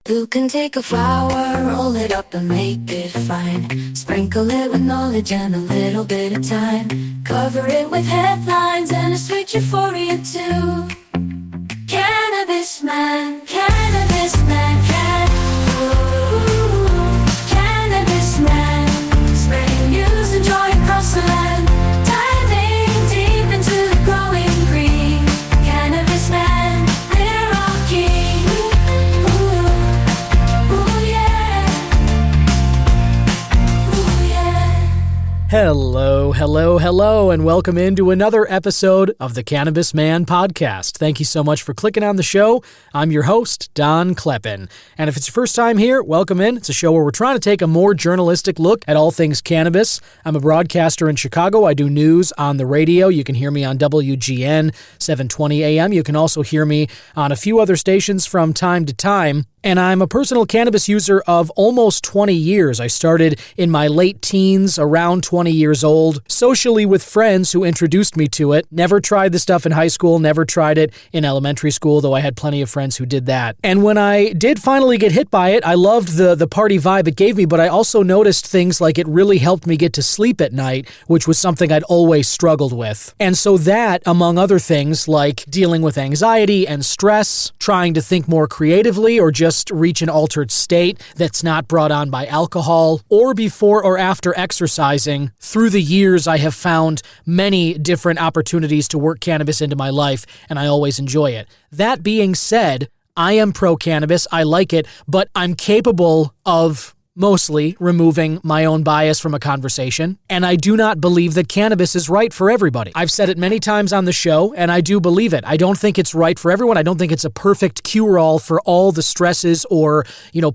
Who can take a flower, roll it up and make it fine? Sprinkle it with knowledge and a little bit of time. Cover it with headlines and a sweet euphoria too. Cannabis man, cannabis man, cannabis man. Spreading news and joy across the land. Diving deep into the growing green. Cannabis man, they're all king. Hello, and welcome into another episode of the Cannabis Man Podcast. Thank you so much for clicking on the show. I'm your host, Don Kleppen. And if it's your first time here, welcome in. It's a show where we're trying to take a more journalistic look at all things cannabis. I'm a broadcaster in Chicago. I do news on the radio. You can hear me on WGN 720 AM. You can also hear me on a few other stations from time to time. And I'm a personal cannabis user of almost 20 years. I started in my late teens, around 20 years old, socially with friends who introduced me to it. Never tried the stuff in high school, never tried it in elementary school, though I had plenty of friends who did that. And when I did finally get hit by it, I loved the party vibe it gave me, but I also noticed things like it really helped me get to sleep at night, which was something I'd always struggled with. And so that, among other things like dealing with anxiety and stress, trying to think more creatively, or just reach an altered state that's not brought on by alcohol, or before or after exercising, through the years I have found many different opportunities to work cannabis into my life, and I always enjoy it. That being said, I am pro-cannabis, I like it, but I'm capable of mostly removing my own bias from a conversation, and I do not believe that cannabis is right for everybody. I've said it many times on the show, and I do believe it. I don't think it's right for everyone. I don't think it's a perfect cure-all for all the stresses or,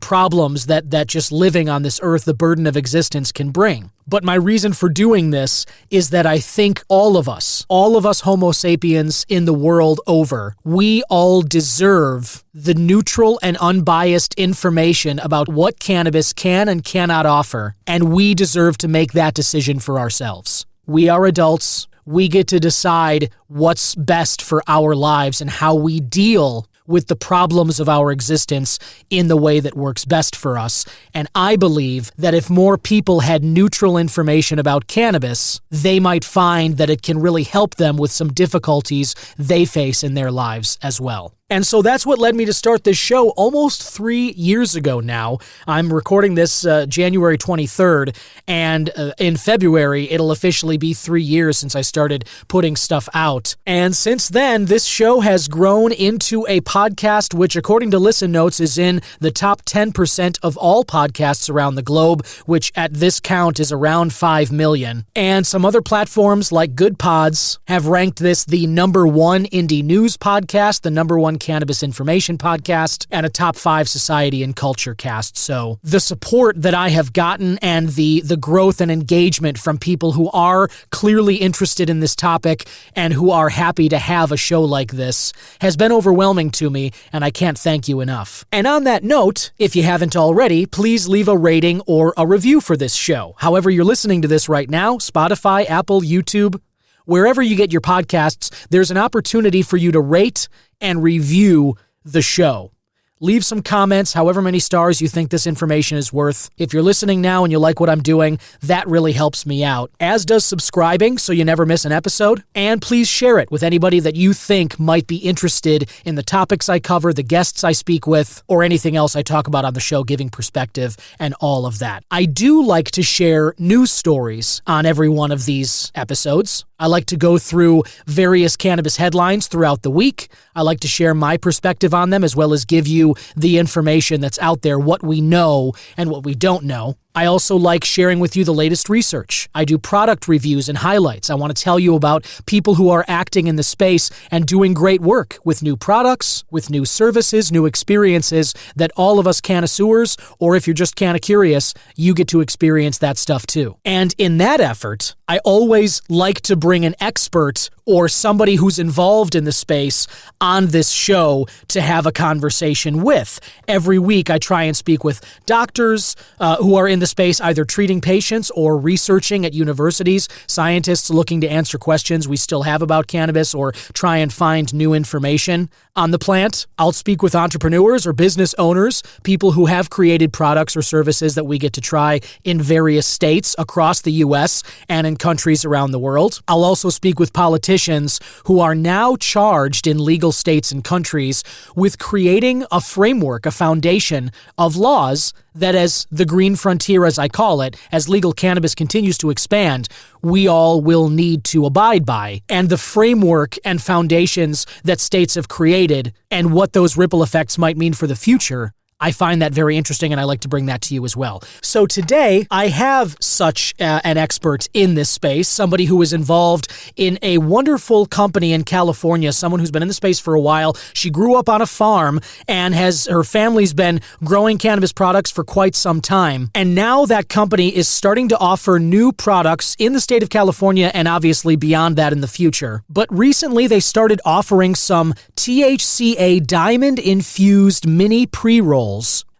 problems that just living on this earth, the burden of existence, can bring. But my reason for doing this is that I think all of us Homo sapiens in the world over, we all deserve the neutral and unbiased information about what cannabis can and cannot offer, and we deserve to make that decision for ourselves. We are adults. We get to decide what's best for our lives and how we deal with the problems of our existence in the way that works best for us. And I believe that if more people had neutral information about cannabis, they might find that it can really help them with some difficulties they face in their lives as well. And so that's what led me to start this show almost 3 years ago now. I'm recording this January 23rd, and in February, it'll officially be 3 years since I started putting stuff out. And since then, this show has grown into a podcast which, according to Listen Notes, is in the top 10% of all podcasts around the globe, which at this count is around 5 million. And some other platforms like Good Pods have ranked this the number one indie news podcast, the number one cannabis information podcast, and a top 5 society and culture cast. So the support that I have gotten and the growth and engagement from people who are clearly interested in this topic and who are happy to have a show like this has been overwhelming to me, and I can't thank you enough. And on that note, if you haven't already, please leave a rating or a review for this show. However you're listening to this right now, Spotify, Apple, YouTube, wherever you get your podcasts, there's an opportunity for you to rate and review the show. Leave some comments, however many stars you think this information is worth. If you're listening now and you like what I'm doing, that really helps me out, as does subscribing so you never miss an episode. And please share it with anybody that you think might be interested in the topics I cover, the guests I speak with, or anything else I talk about on the show, giving perspective and all of that. I do like to share news stories on every one of these episodes. I like to go through various cannabis headlines throughout the week. I like to share my perspective on them, as well as give you the information that's out there, what we know and what we don't know. I also like sharing with you the latest research. I do product reviews and highlights. I want to tell you about people who are acting in the space and doing great work with new products, with new services, new experiences that all of us connoisseurs, or if you're just kinda curious, you get to experience that stuff too. And in that effort, I always like to bring an expert or somebody who's involved in the space on this show to have a conversation with. Every week I try and speak with doctors who are in the space, either treating patients or researching at universities, scientists looking to answer questions we still have about cannabis or try and find new information on the plant. I'll speak with entrepreneurs or business owners, people who have created products or services that we get to try in various states across the U.S. and in countries around the world. I'll also speak with politicians who are now charged in legal states and countries with creating a framework, a foundation of laws that, as the green frontier, as I call it, as legal cannabis continues to expand, we all will need to abide by. And the framework and foundations that states have created and what those ripple effects might mean for the future, I find that very interesting, and I like to bring that to you as well. So today, I have such an expert in this space, somebody who is involved in a wonderful company in California, someone who's been in the space for a while. She grew up on a farm and her family's been growing cannabis products for quite some time. And now that company is starting to offer new products in the state of California and obviously beyond that in the future. But recently, they started offering some THCA diamond-infused mini pre-rolls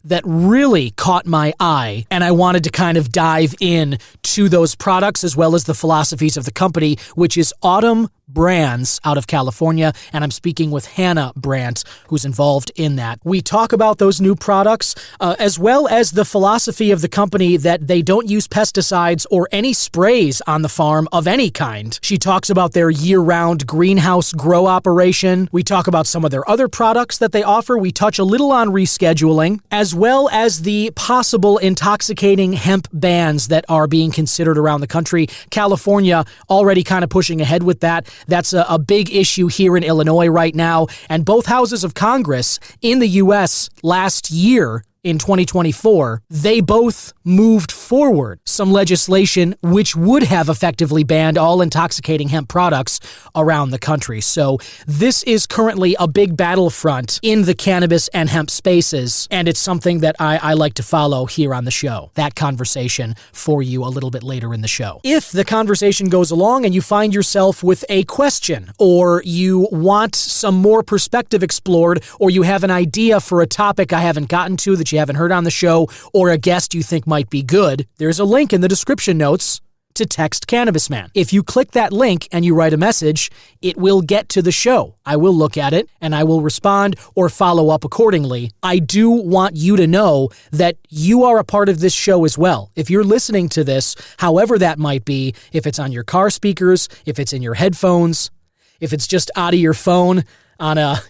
that really caught my eye, and I wanted to kind of dive in to those products as well as the philosophies of the company, which is Autumn Brands out of California, and I'm speaking with Hannah Brandt, who's involved in that. We talk about those new products, as well as the philosophy of the company that they don't use pesticides or any sprays on the farm of any kind. She talks about their year-round greenhouse grow operation. We talk about some of their other products that they offer. We touch a little on rescheduling, as well as the possible intoxicating hemp bans that are being considered around the country. California already kind of pushing ahead with that. That's a big issue here in Illinois right now, and both houses of Congress in the U.S. last year, in 2024, they both moved forward some legislation which would have effectively banned all intoxicating hemp products around the country. So this is currently a big battlefront in the cannabis and hemp spaces, and it's something that I like to follow here on the show. That conversation for you a little bit later in the show. If the conversation goes along and you find yourself with a question, or you want some more perspective explored, or you have an idea for a topic I haven't gotten to that you haven't heard on the show, or a guest you think might be good, there's a link in the description notes to text Cannabis Man. If you click that link and you write a message, it will get to the show. I will look at it and I will respond or follow up accordingly. I do want you to know that you are a part of this show as well. If you're listening to this, however that might be, if it's on your car speakers, if it's in your headphones, if it's just out of your phone, on a,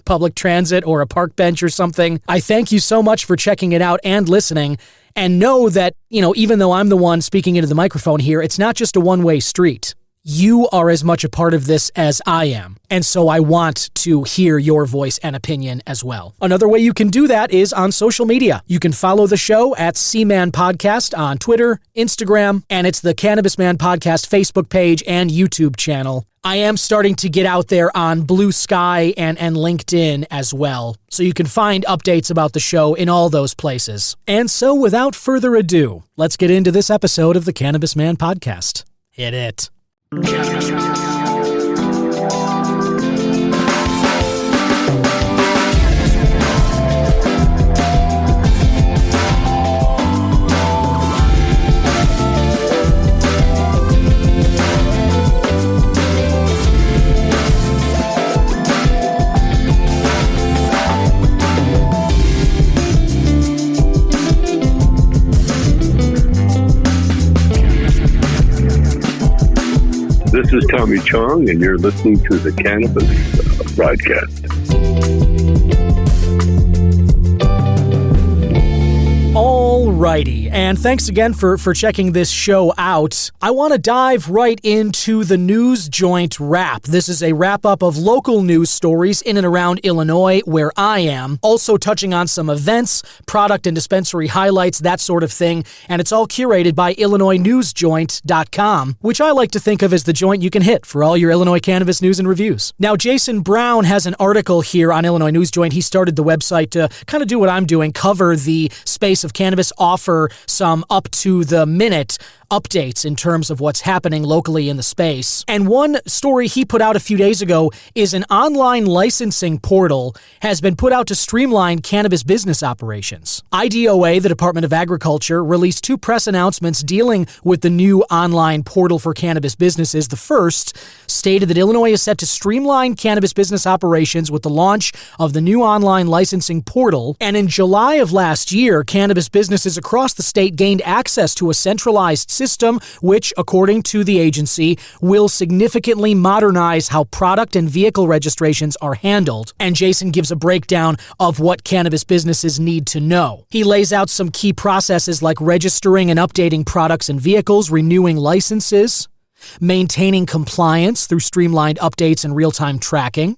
public transit or a park bench or something. I thank you so much for checking it out and listening, and know that, even though I'm the one speaking into the microphone here, it's not just a one-way street. You are as much a part of this as I am, and so I want to hear your voice and opinion as well. Another way you can do that is on social media. You can follow the show at C-Man Podcast on Twitter, Instagram, and it's the Cannabis Man Podcast Facebook page and YouTube channel. I am starting to get out there on Blue Sky and LinkedIn as well, so you can find updates about the show in all those places. And so without further ado, let's get into this episode of the Cannabis Man Podcast. Hit it. This is Tommy Chong, and you're listening to the Cannabis Broadcast. Alrighty, and thanks again for checking this show out. I want to dive right into the News Joint Wrap. This is a wrap-up of local news stories in and around Illinois, where I am, also touching on some events, product and dispensary highlights, that sort of thing, and it's all curated by IllinoisNewsJoint.com, which I like to think of as the joint you can hit for all your Illinois cannabis news and reviews. Now, Jason Brown has an article here on Illinois News Joint. He started the website to kind of do what I'm doing, cover the space of cannabis, offer some up-to-the-minute updates in terms of what's happening locally in the space. And one story he put out a few days ago is an online licensing portal has been put out to streamline cannabis business operations. IDOA, the Department of Agriculture, released 2 press announcements dealing with the new online portal for cannabis businesses. The first stated that Illinois is set to streamline cannabis business operations with the launch of the new online licensing portal. And in July of last year, cannabis businesses across the state gained access to a centralized system, which, according to the agency, will significantly modernize how product and vehicle registrations are handled. And Jason gives a breakdown of what cannabis businesses need to know. He lays out some key processes like registering and updating products and vehicles, renewing licenses, maintaining compliance through streamlined updates and real-time tracking.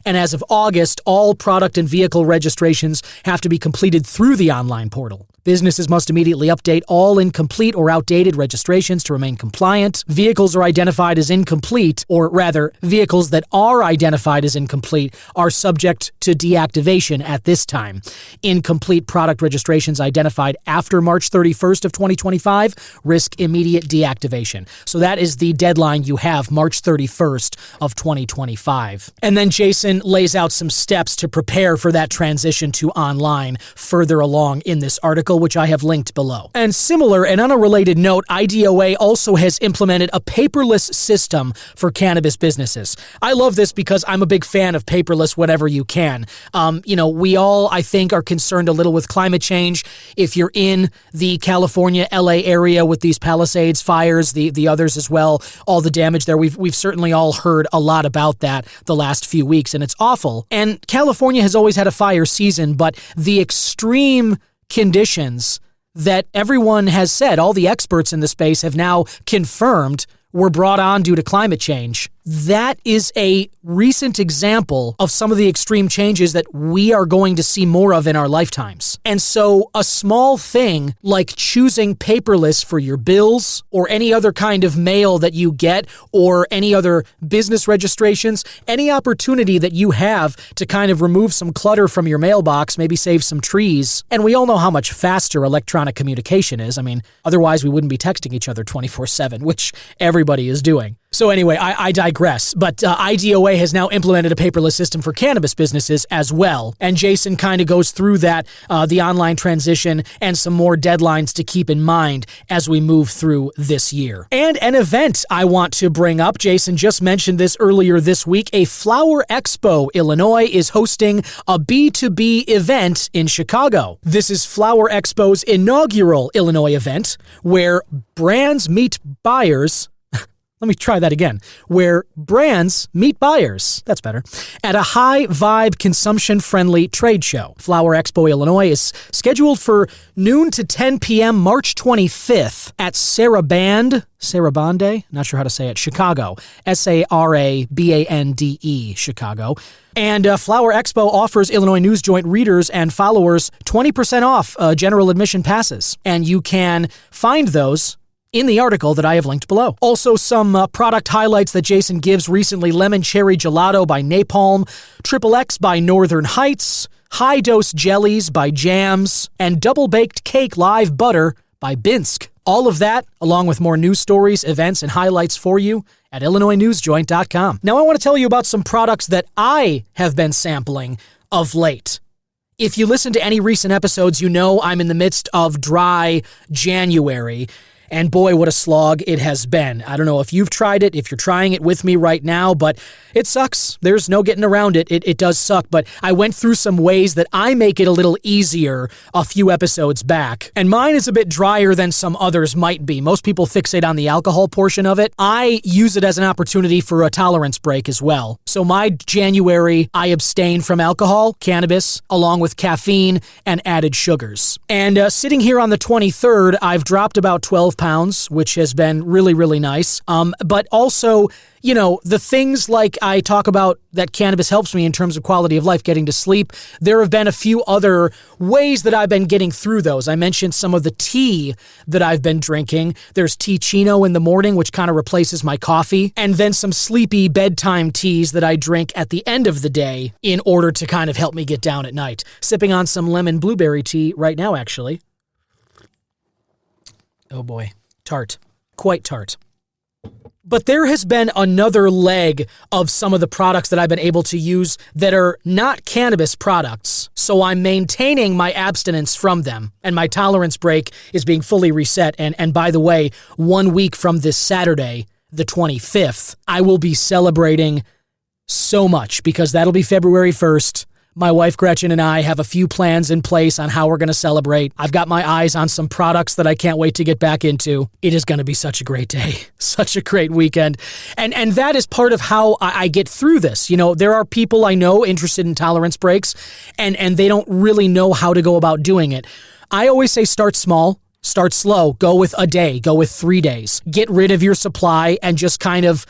And as of August, all product and vehicle registrations have to be completed through the online portal. Businesses must immediately update all incomplete or outdated registrations to remain compliant. Vehicles are identified as incomplete, or rather, vehicles that are identified as incomplete are subject to deactivation at this time. Incomplete product registrations identified after March 31st of 2025 risk immediate deactivation. So that is the deadline you have, March 31st of 2025. And then Jason lays out some steps to prepare for that transition to online further along in this article, which I have linked below. And similar and on a related note, IDOA also has implemented a paperless system for cannabis businesses. I love this because I'm a big fan of paperless whatever you can. We all, I think, are concerned a little with climate change. If you're in the California, LA area with these Palisades fires, the others as well, all the damage there, we've certainly all heard a lot about that the last few weeks, and it's awful. And California has always had a fire season, but the extreme conditions that everyone has said, all the experts in the space have now confirmed were brought on due to climate change. That is a recent example of some of the extreme changes that we are going to see more of in our lifetimes. And so a small thing like choosing paperless for your bills or any other kind of mail that you get or any other business registrations, any opportunity that you have to kind of remove some clutter from your mailbox, maybe save some trees. And we all know how much faster electronic communication is. I mean, otherwise we wouldn't be texting each other 24/7, which everybody is doing. So anyway, I digress, but IDOA has now implemented a paperless system for cannabis businesses as well. And Jason kind of goes through that, the online transition, and some more deadlines to keep in mind as we move through this year. And an event I want to bring up, Jason just mentioned this earlier this week, a Flower Expo Illinois is hosting a B2B event in Chicago. This is Flower Expo's inaugural Illinois event where brands meet buyers. Let me try that again. Where brands meet buyers, that's better, at a high-vibe, consumption-friendly trade show. Flower Expo Illinois is scheduled for noon to 10 p.m. March 25th at Sarabande, not sure how to say it, Chicago, Sarabande, Chicago. And Flower Expo offers Illinois News Joint readers and followers 20% off general admission passes. And you can find those in the article that I have linked below. Also, some product highlights that Jason gives recently: Lemon Cherry Gelato by Napalm, Triple X by Northern Heights, High Dose Jellies by Jams, and Double Baked Cake Live Butter by Binsk. All of that, along with more news stories, events, and highlights for you at IllinoisNewsJoint.com. Now, I want to tell you about some products that I have been sampling of late. If you listen to any recent episodes, you know I'm in the midst of dry January. And boy, what a slog it has been. I don't know if you've tried it, if you're trying it with me right now, but it sucks. There's no getting around it. It does suck, but I went through some ways that I make it a little easier a few episodes back. And mine is a bit drier than some others might be. Most people fixate on the alcohol portion of it. I use it as an opportunity for a tolerance break as well. So my January, I abstain from alcohol, cannabis, along with caffeine and added sugars. And sitting here on the 23rd, I've dropped about 12 pounds, which has been really, really nice. But also, the things like I talk about that cannabis helps me in terms of quality of life, getting to sleep, there have been a few other ways that I've been getting through those. I mentioned some of the tea that I've been drinking. There's tea chino in the morning, which kind of replaces my coffee, and then some sleepy bedtime teas that I drink at the end of the day in order to kind of help me get down at night. Sipping on some lemon blueberry tea right now, actually. Oh boy. Tart. Quite tart. But there has been another leg of some of the products that I've been able to use that are not cannabis products, so I'm maintaining my abstinence from them, and my tolerance break is being fully reset. And by the way, 1 week from this Saturday, the 25th, I will be celebrating so much because that'll be February 1st. My wife Gretchen and I have a few plans in place on how we're going to celebrate. I've got my eyes on some products that I can't wait to get back into. It is going to be such a great day, such a great weekend. And that is part of how I get through this. You know, there are people I know interested in tolerance breaks, and they don't really know how to go about doing it. I always say start small. Start slow. Go with a day. Go with 3 days. Get rid of your supply and just kind of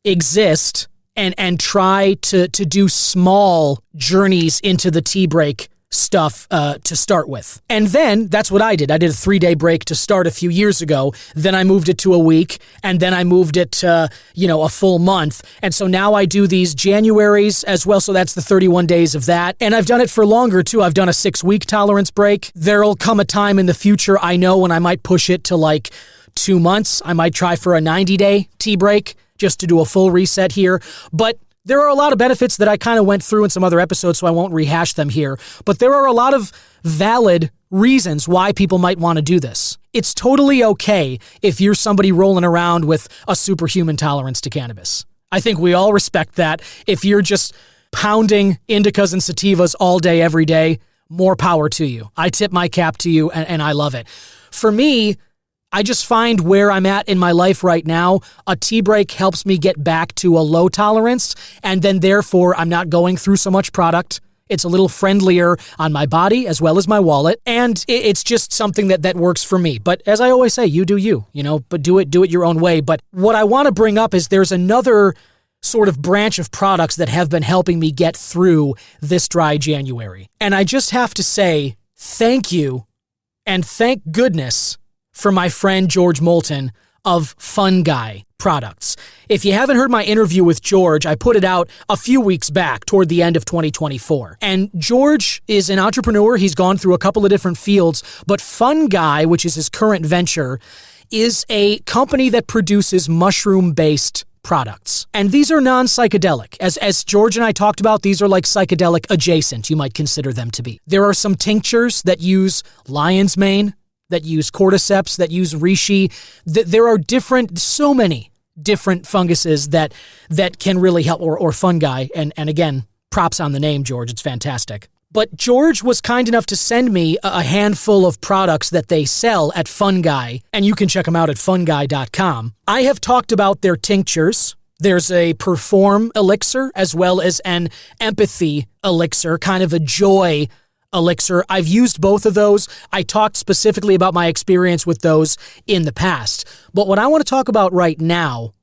exist and try to do small journeys into the tea break stuff to start with. And then that's what I did. I did a 3-day break to start a few years ago. Then I moved it to a week, and then I moved it to, a full month. And so now I do these Januaries as well. So that's the 31 days of that. And I've done it for longer too. I've done a 6-week tolerance break. There'll come a time in the future, I know, when I might push it to like 2 months. I might try for a 90-day tea break just to do a full reset here. But there are a lot of benefits that I kind of went through in some other episodes, so I won't rehash them here. But there are a lot of valid reasons why people might want to do this. It's totally okay if you're somebody rolling around with a superhuman tolerance to cannabis. I think we all respect that. If you're just pounding indicas and sativas all day, every day, more power to you. I tip my cap to you, and I love it. For me, I just find where I'm at in my life right now, a tea break helps me get back to a low tolerance, and then therefore I'm not going through so much product. It's a little friendlier on my body as well as my wallet, and it's just something that works for me. But as I always say, you do you, but do it your own way. But what I want to bring up is there's another sort of branch of products that have been helping me get through this dry January. And I just have to say thank you and thank goodness for my friend George Moulton of Fungi products. If you haven't heard my interview with George, I put it out a few weeks back toward the end of 2024. And George is an entrepreneur. He's gone through a couple of different fields, but Fungi, which is his current venture, is a company that produces mushroom-based products. And these are non-psychedelic. As George and I talked about, these are like psychedelic adjacent, you might consider them to be. There are some tinctures that use lion's mane, that use cordyceps, that use reishi. There are so many different funguses that can really help, or fungi. And again, props on the name, George. It's fantastic. But George was kind enough to send me a handful of products that they sell at Fungi, and you can check them out at fungi.com. I have talked about their tinctures. There's a perform elixir as well as an empathy elixir, kind of a joy elixir. I've used both of those. I talked specifically about my experience with those in the past. But what I want to talk about right now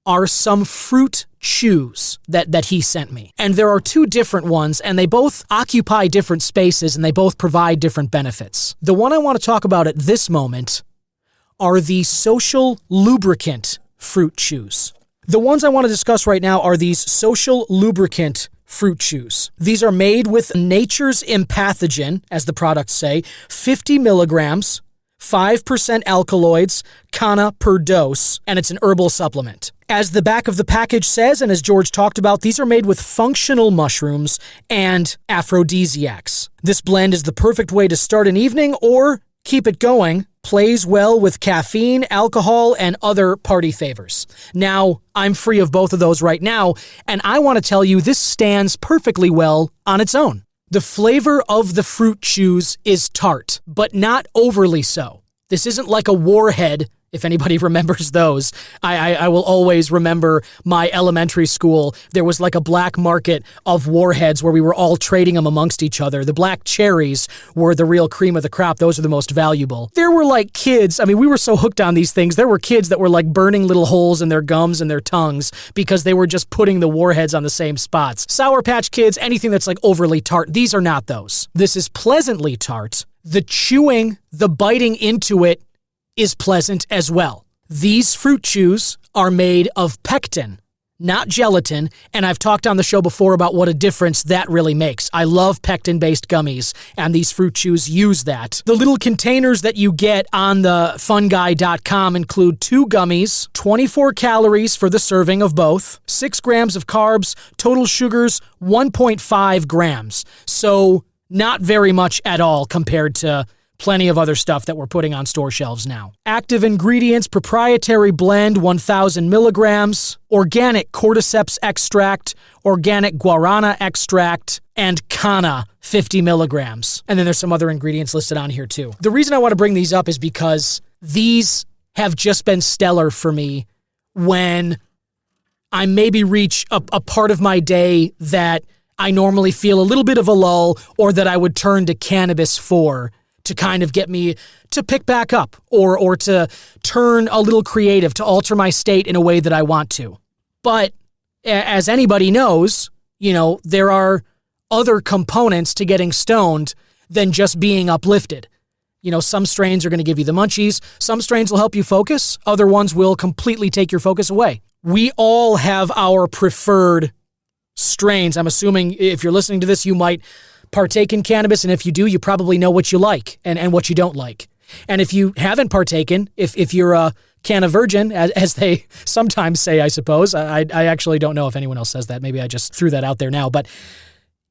are some fruit chews that he sent me. And there are 2 different ones, and they both occupy different spaces, and they both provide different benefits. The one I want to talk about at this moment are the social lubricant fruit chews. The ones I want to discuss right now are these social lubricant fruit chews. These are made with nature's empathogen, as the products say, 50 milligrams, 5% alkaloids, canna per dose, and it's an herbal supplement. As the back of the package says, and as George talked about, these are made with functional mushrooms and aphrodisiacs. This blend is the perfect way to start an evening or keep it going. Plays well with caffeine, alcohol, and other party favors. Now, I'm free of both of those right now, and I want to tell you this stands perfectly well on its own. The flavor of the fruit chews is tart, but not overly so. This isn't like a Warhead, if anybody remembers those. I will always remember my elementary school. There was like a black market of Warheads where we were all trading them amongst each other. The black cherries were the real cream of the crop. Those are the most valuable. There were like kids, we were so hooked on these things. There were kids that were like burning little holes in their gums and their tongues because they were just putting the Warheads on the same spots. Sour Patch Kids, anything that's like overly tart, these are not those. This is pleasantly tart. The chewing, the biting into it is pleasant as well. These fruit chews are made of pectin, not gelatin, and I've talked on the show before about what a difference that really makes. I love pectin-based gummies, and these fruit chews use that. The little containers that you get on the Fungi.com include 2 gummies, 24 calories for the serving of both, 6 grams of carbs, total sugars 1.5 grams. So not very much at all compared to plenty of other stuff that we're putting on store shelves now. Active ingredients, proprietary blend, 1,000 milligrams, organic cordyceps extract, organic guarana extract, and canna, 50 milligrams. And then there's some other ingredients listed on here too. The reason I want to bring these up is because these have just been stellar for me when I maybe reach a part of my day that I normally feel a little bit of a lull, or that I would turn to cannabis for, to kind of get me to pick back up or to turn a little creative, to alter my state in a way that I want to. But as anybody knows, there are other components to getting stoned than just being uplifted. Some strains are going to give you the munchies. Some strains will help you focus. Other ones will completely take your focus away. We all have our preferred strains. I'm assuming if you're listening to this, you might partake in cannabis, and if you do, you probably know what you like and what you don't like. And if you haven't partaken, if you're a canna virgin, as they sometimes say, I suppose, I actually don't know if anyone else says that. Maybe I just threw that out there now. But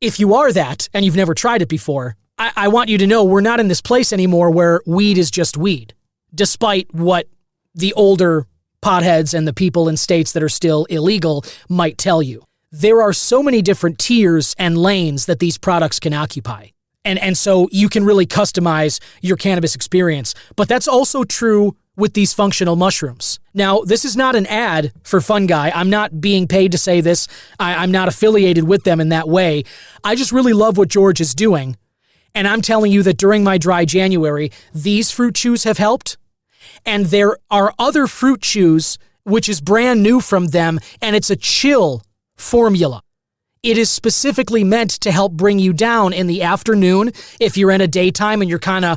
if you are that and you've never tried it before, I want you to know we're not in this place anymore where weed is just weed, despite what the older potheads and the people in states that are still illegal might tell you. There are so many different tiers and lanes that these products can occupy. And so you can really customize your cannabis experience. But that's also true with these functional mushrooms. Now, this is not an ad for Fungi. I'm not being paid to say this. I'm not affiliated with them in that way. I just really love what George is doing. And I'm telling you that during my dry January, these fruit chews have helped. And there are other fruit chews, which is brand new from them, and it's a chill formula. It is specifically meant to help bring you down in the afternoon if you're in a daytime and your kind of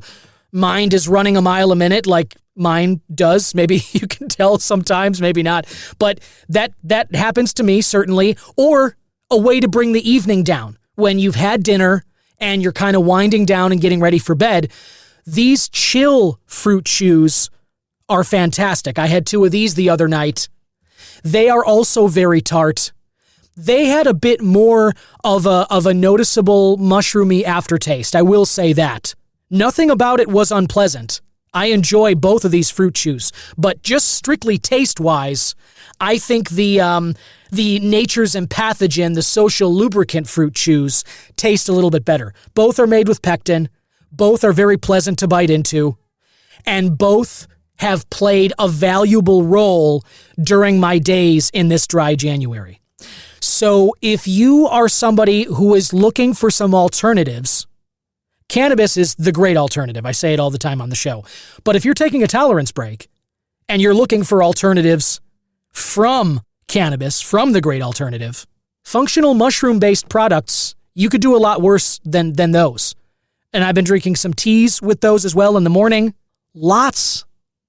mind is running a mile a minute like mine does. Maybe you can tell sometimes, maybe not. But that happens to me, certainly. Or a way to bring the evening down when you've had dinner and you're kind of winding down and getting ready for bed. These chill fruit chews are fantastic. I had 2 of these the other night. They are also very tart. They had a bit more of a noticeable mushroomy aftertaste. I will say that. Nothing about it was unpleasant. I enjoy both of these fruit chews, but just strictly taste-wise, I think the Nature's and Pathogen, the social lubricant fruit chews, taste a little bit better. Both are made with pectin. Both are very pleasant to bite into, and both have played a valuable role during my days in this dry January. So if you are somebody who is looking for some alternatives, cannabis is the great alternative. I say it all the time on the show. But if you're taking a tolerance break and you're looking for alternatives from cannabis, from the great alternative, functional mushroom-based products, you could do a lot worse than those. And I've been drinking some teas with those as well in the morning. Lots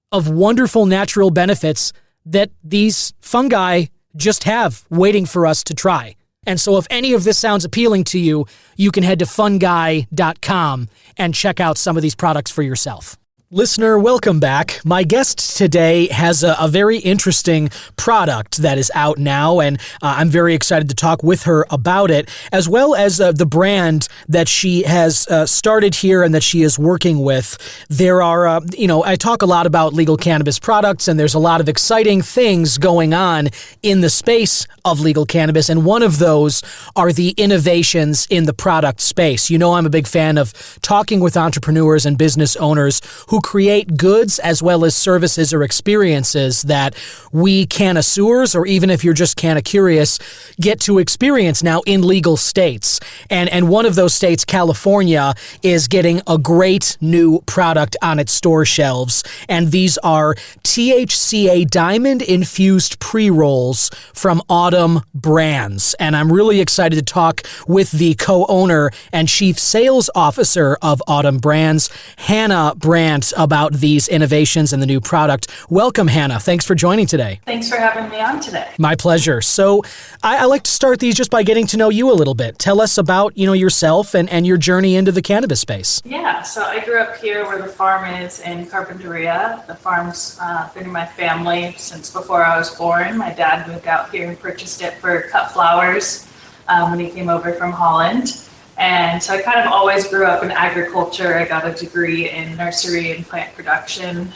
of wonderful natural benefits that these fungi just have waiting for us to try. And so if any of this sounds appealing to you, you can head to fungi.com and check out some of these products for yourself. Listener, welcome back. My guest today has a very interesting product that is out now, and I'm very excited to talk with her about it, as well as the brand that she has started here and that she is working with. There are, I talk a lot about legal cannabis products, and there's a lot of exciting things going on in the space of legal cannabis, and one of those are the innovations in the product space. You know, I'm a big fan of talking with entrepreneurs and business owners who create goods as well as services or experiences that we connoisseurs, or even if you're just canna-curious, get to experience now in legal states. And one of those states, California, is getting a great new product on its store shelves. And these are THCA diamond-infused pre-rolls from Autumn Brands. And I'm really excited to talk with the co-owner and chief sales officer of Autumn Brands, Hannah Brandt, about these innovations and the new product. Welcome, Hannah. Thanks for joining today. Thanks for having me on today. My pleasure. So I like to start these just by getting to know you a little bit. Tell us about, yourself and your journey into the cannabis space. Yeah, so I grew up here where the farm is in Carpinteria. The farm's been in my family since before I was born. My dad moved out here and purchased it for cut flowers when he came over from Holland. And so I kind of always grew up in agriculture. I got a degree in nursery and plant production.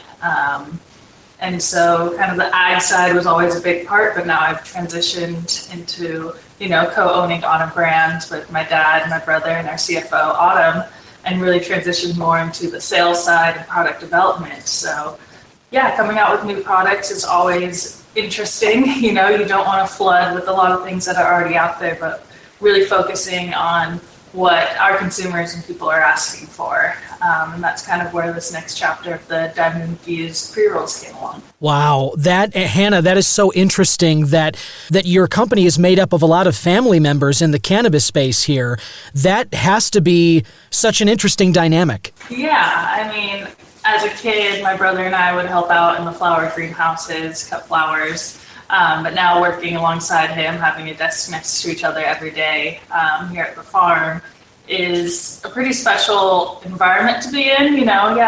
And so kind of the ag side was always a big part, but now I've transitioned into, co-owning Autumn Brands with my dad, my brother, and our CFO, Autumn, and really transitioned more into the sales side and product development. So yeah, coming out with new products is always interesting. You don't want to flood with a lot of things that are already out there, but really focusing on what our consumers and people are asking for. And that's kind of where this next chapter of the diamond-infused pre-rolls came along. Wow. Hannah, that is so interesting that your company is made up of a lot of family members in the cannabis space here. That has to be such an interesting dynamic. Yeah, as a kid, my brother and I would help out in the flower greenhouses, cut flowers. But now working alongside him, having a desk next to each other every day here at the farm is a pretty special environment to be in.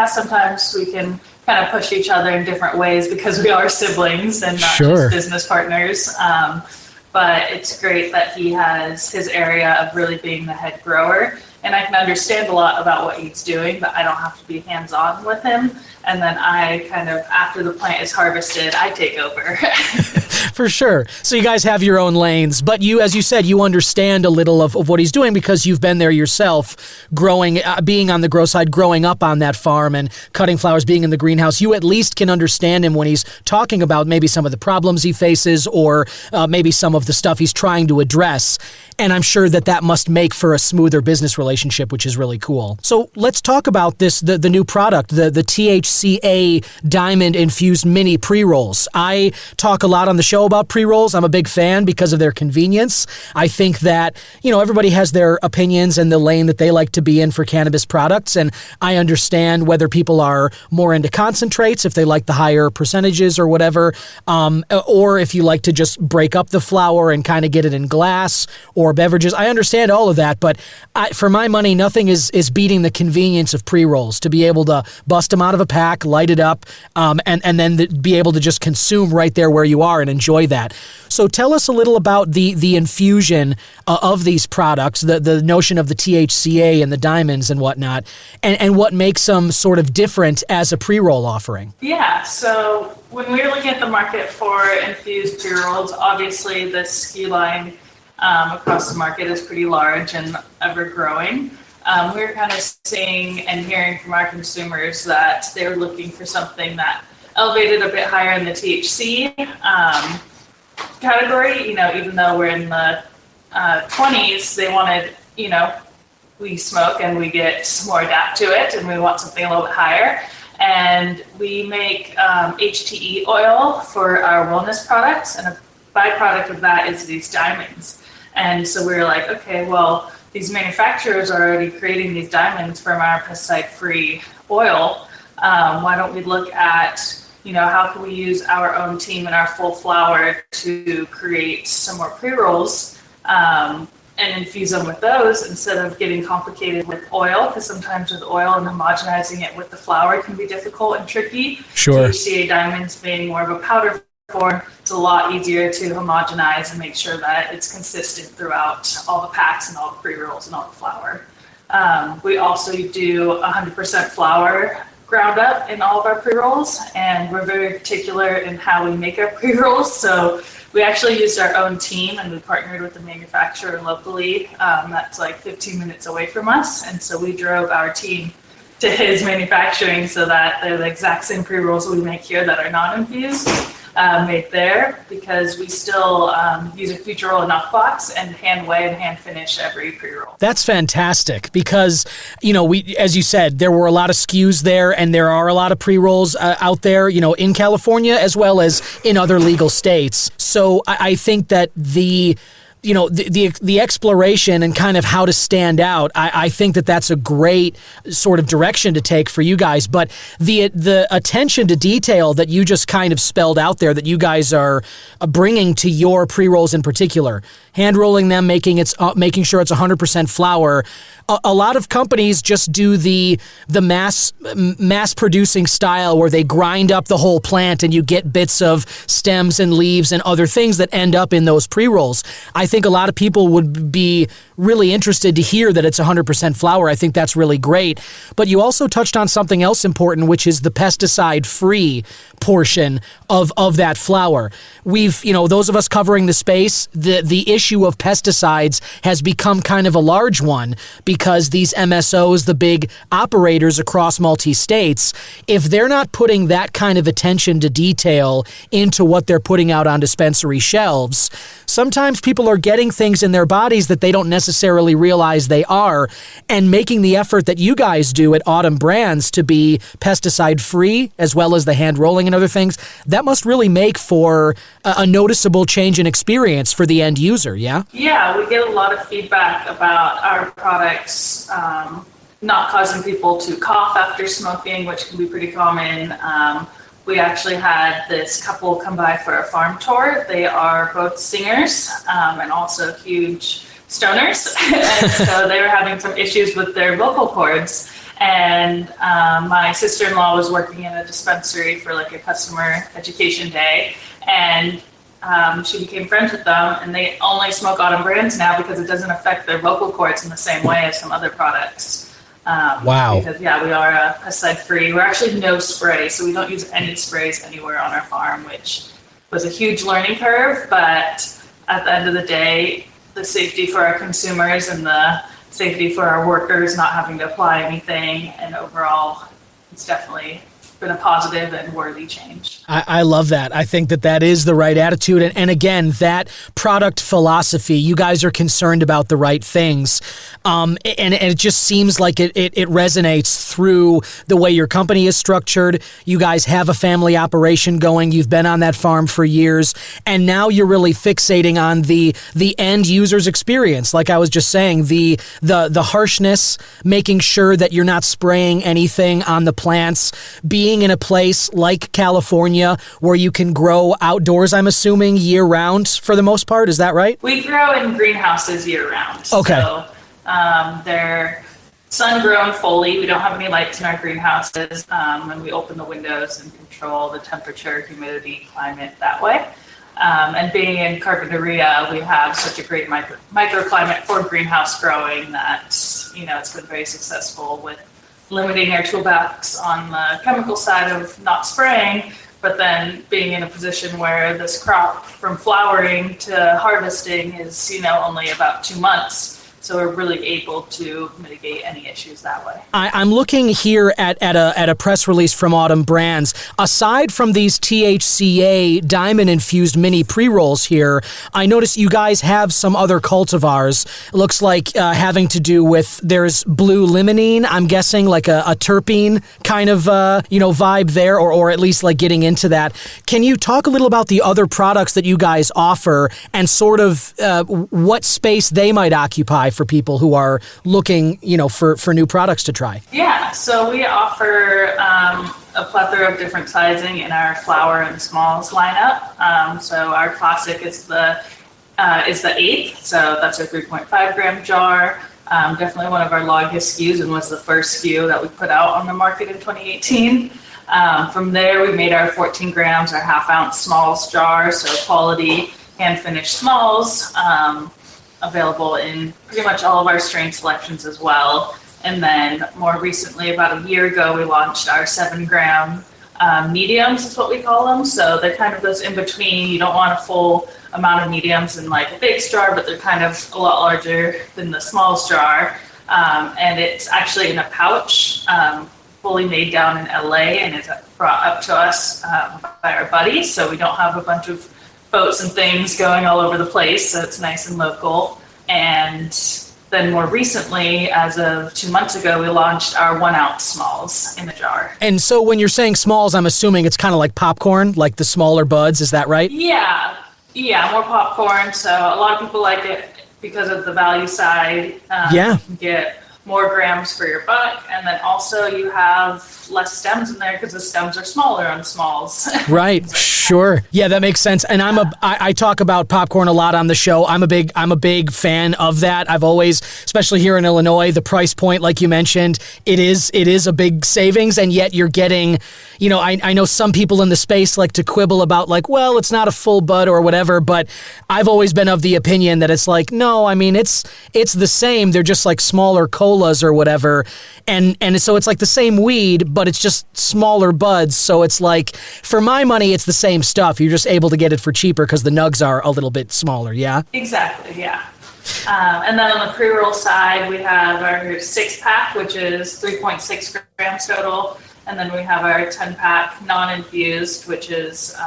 Sometimes we can kind of push each other in different ways because we are siblings and not just business partners. But it's great that he has his area of really being the head grower. And I can understand a lot about what he's doing, but I don't have to be hands-on with him. And then I kind of, after the plant is harvested, I take over. For sure. So you guys have your own lanes, but you, as you said, you understand a little of what he's doing because you've been there yourself, being on the grow side, growing up on that farm and cutting flowers, being in the greenhouse. You at least can understand him when he's talking about maybe some of the problems he faces or maybe some of the stuff he's trying to address. And I'm sure that must make for a smoother business relationship, which is really cool. So let's talk about the new product, the THCA Diamond Infused Mini Pre-Rolls. I talk a lot on the show about pre-rolls. I'm a big fan because of their convenience. I think that, everybody has their opinions and the lane that they like to be in for cannabis products. And I understand whether people are more into concentrates, if they like the higher percentages or whatever, or if you like to just break up the flower and kind of get it in glass or beverages. I understand all of that, but for my money, nothing is beating the convenience of pre-rolls, to be able to bust them out of a pack, light it up, and then be able to just consume right there where you are and enjoy that. So tell us a little about the infusion of these products, the notion of the THCA and the diamonds and whatnot, and what makes them sort of different as a pre-roll offering. Yeah, so when we were looking at the market for infused pre-rolls, obviously the SKU line across the market is pretty large and ever growing. We're kind of seeing and hearing from our consumers that they're looking for something that elevated a bit higher in the THC category. Even though we're in the 20s, they wanted, we smoke and we get more adapt to it and we want something a little bit higher. And we make HTE oil for our wellness products, and a byproduct of that is these diamonds. And so we were like, okay, well, these manufacturers are already creating these diamonds from our pesticide-free oil. Why don't we look at, how can we use our own team and our full flower to create some more pre-rolls and infuse them with those instead of getting complicated with oil, because sometimes with oil and homogenizing it with the flower can be difficult and tricky. Sure. THCA diamonds being more of a powder form, it's a lot easier to homogenize and make sure that it's consistent throughout all the packs and all the pre-rolls and all the flour. We also do 100% flour ground up in all of our pre-rolls, and we're very particular in how we make our pre-rolls. So we actually used our own team and we partnered with a manufacturer locally that's like 15 minutes away from us. And so we drove our team to his manufacturing so that they're the exact same pre-rolls we make here that are not infused. Made there, because we still use a future roll knock box and hand weigh and hand finish every pre-roll. That's fantastic because, we, as you said, there were a lot of SKUs there and there are a lot of pre-rolls out there, in California as well as in other legal states. So I think that the the exploration and kind of how to stand out, I think that's a great sort of direction to take for you guys. But the attention to detail that you just kind of spelled out there that you guys are bringing to your pre-rolls in particular, hand rolling them, making sure it's 100% flour. A lot of companies just do the mass producing style where they grind up the whole plant and you get bits of stems and leaves and other things that end up in those pre-rolls. I think a lot of people would be really interested to hear that it's 100% flour. I think that's really great. But you also touched on something else important, which is the pesticide-free portion of that flour. We've, those of us covering the space, the issue of pesticides has become kind of a large one because these MSOs, the big operators across multi-states, if they're not putting that kind of attention to detail into what they're putting out on dispensary shelves, sometimes people are getting things in their bodies that they don't necessarily realize they are, and making the effort that you guys do at Autumn Brands to be pesticide-free, as well as the hand rolling and other things, that must really make for a noticeable change in experience for the end user, yeah? Yeah, we get a lot of feedback about our products not causing people to cough after smoking, which can be pretty common. We actually had this couple come by for a farm tour. They are both singers and also huge stoners. And so they were having some issues with their vocal cords. And my sister-in-law was working in a dispensary for like a customer education day. And she became friends with them, and they only smoke Autumn Brands now because it doesn't affect their vocal cords in the same way as some other products. Wow. Because, we are pesticide-free. We're actually no spray, so we don't use any sprays anywhere on our farm, which was a huge learning curve. But at the end of the day, the safety for our consumers and the safety for our workers not having to apply anything, and overall, it's definitely been a positive and worthy change. I love that. I think that is the right attitude. And again, that product philosophy, you guys are concerned about the right things. And it just seems like it resonates through the way your company is structured. You guys have a family operation going. You've been on that farm for years. And now you're really fixating on the end user's experience. Like I was just saying, the harshness, making sure that you're not spraying anything on the plants, being in a place like California where you can grow outdoors, I'm assuming, year-round for the most part. Is that right? We grow in greenhouses year-round. Okay. So they're sun-grown fully. We don't have any lights in our greenhouses, and we open the windows and control the temperature, humidity, climate that way. And being in Carpinteria, we have such a great microclimate for greenhouse growing that, it's been very successful with limiting our toolbox on the chemical side of not spraying, but then being in a position where this crop from flowering to harvesting is, only about 2 months. So we're really able to mitigate any issues that way. I'm looking here at a press release from Autumn Brands. Aside from these THCA diamond-infused mini pre-rolls here, I notice you guys have some other cultivars. It looks like having to do with, there's blue limonene, I'm guessing like a terpene kind of vibe there, or at least like getting into that. Can you talk a little about the other products that you guys offer and sort of what space they might occupy for people who are looking, for new products to try? Yeah, so we offer a plethora of different sizing in our flower and smalls lineup. So our classic is the eighth, so that's our 3.5 gram jar. Definitely one of our longest SKUs and was the first SKU that we put out on the market in 2018. From there, we made our 14 grams, our half ounce smalls jar, so quality hand finished smalls. Available in pretty much all of our strain selections as well. And then more recently, about a year ago, we launched our 7 gram mediums is what we call them. So they're kind of those in between. You don't want a full amount of mediums in like a big jar, but they're kind of a lot larger than the smallest jar. And it's actually in a pouch, fully made down in LA, and it's brought up to us by our buddies. So we don't have a bunch of boats and things going all over the place, so it's nice and local. And then more recently, as of 2 months ago, we launched our 1 ounce smalls in a jar. And so when you're saying smalls, I'm assuming it's kind of like popcorn, like the smaller buds, is that right? Yeah, Yeah, more popcorn. So a lot of people like it because of the value side. Yeah. You can get more grams for your buck, and then also you have less stems in there because the stems are smaller on smalls. Right. Sure. Yeah, that makes sense. And I talk about popcorn a lot on the show. I'm a big fan of that. I've always, especially here in Illinois, the price point, like you mentioned, it is a big savings, and yet you're getting, I know some people in the space like to quibble about like, well, it's not a full bud or whatever, but I've always been of the opinion that it's like, no, I mean, it's the same. They're just like smaller colas or whatever. And so it's like the same weed, but it's just smaller buds. So it's like, for my money, it's the same stuff. You're just able to get it for cheaper because the nugs are a little bit smaller, yeah? Exactly, yeah. And then on the pre-roll side, we have our 6-pack, which is 3.6 grams total. And then we have our 10-pack non-infused, which is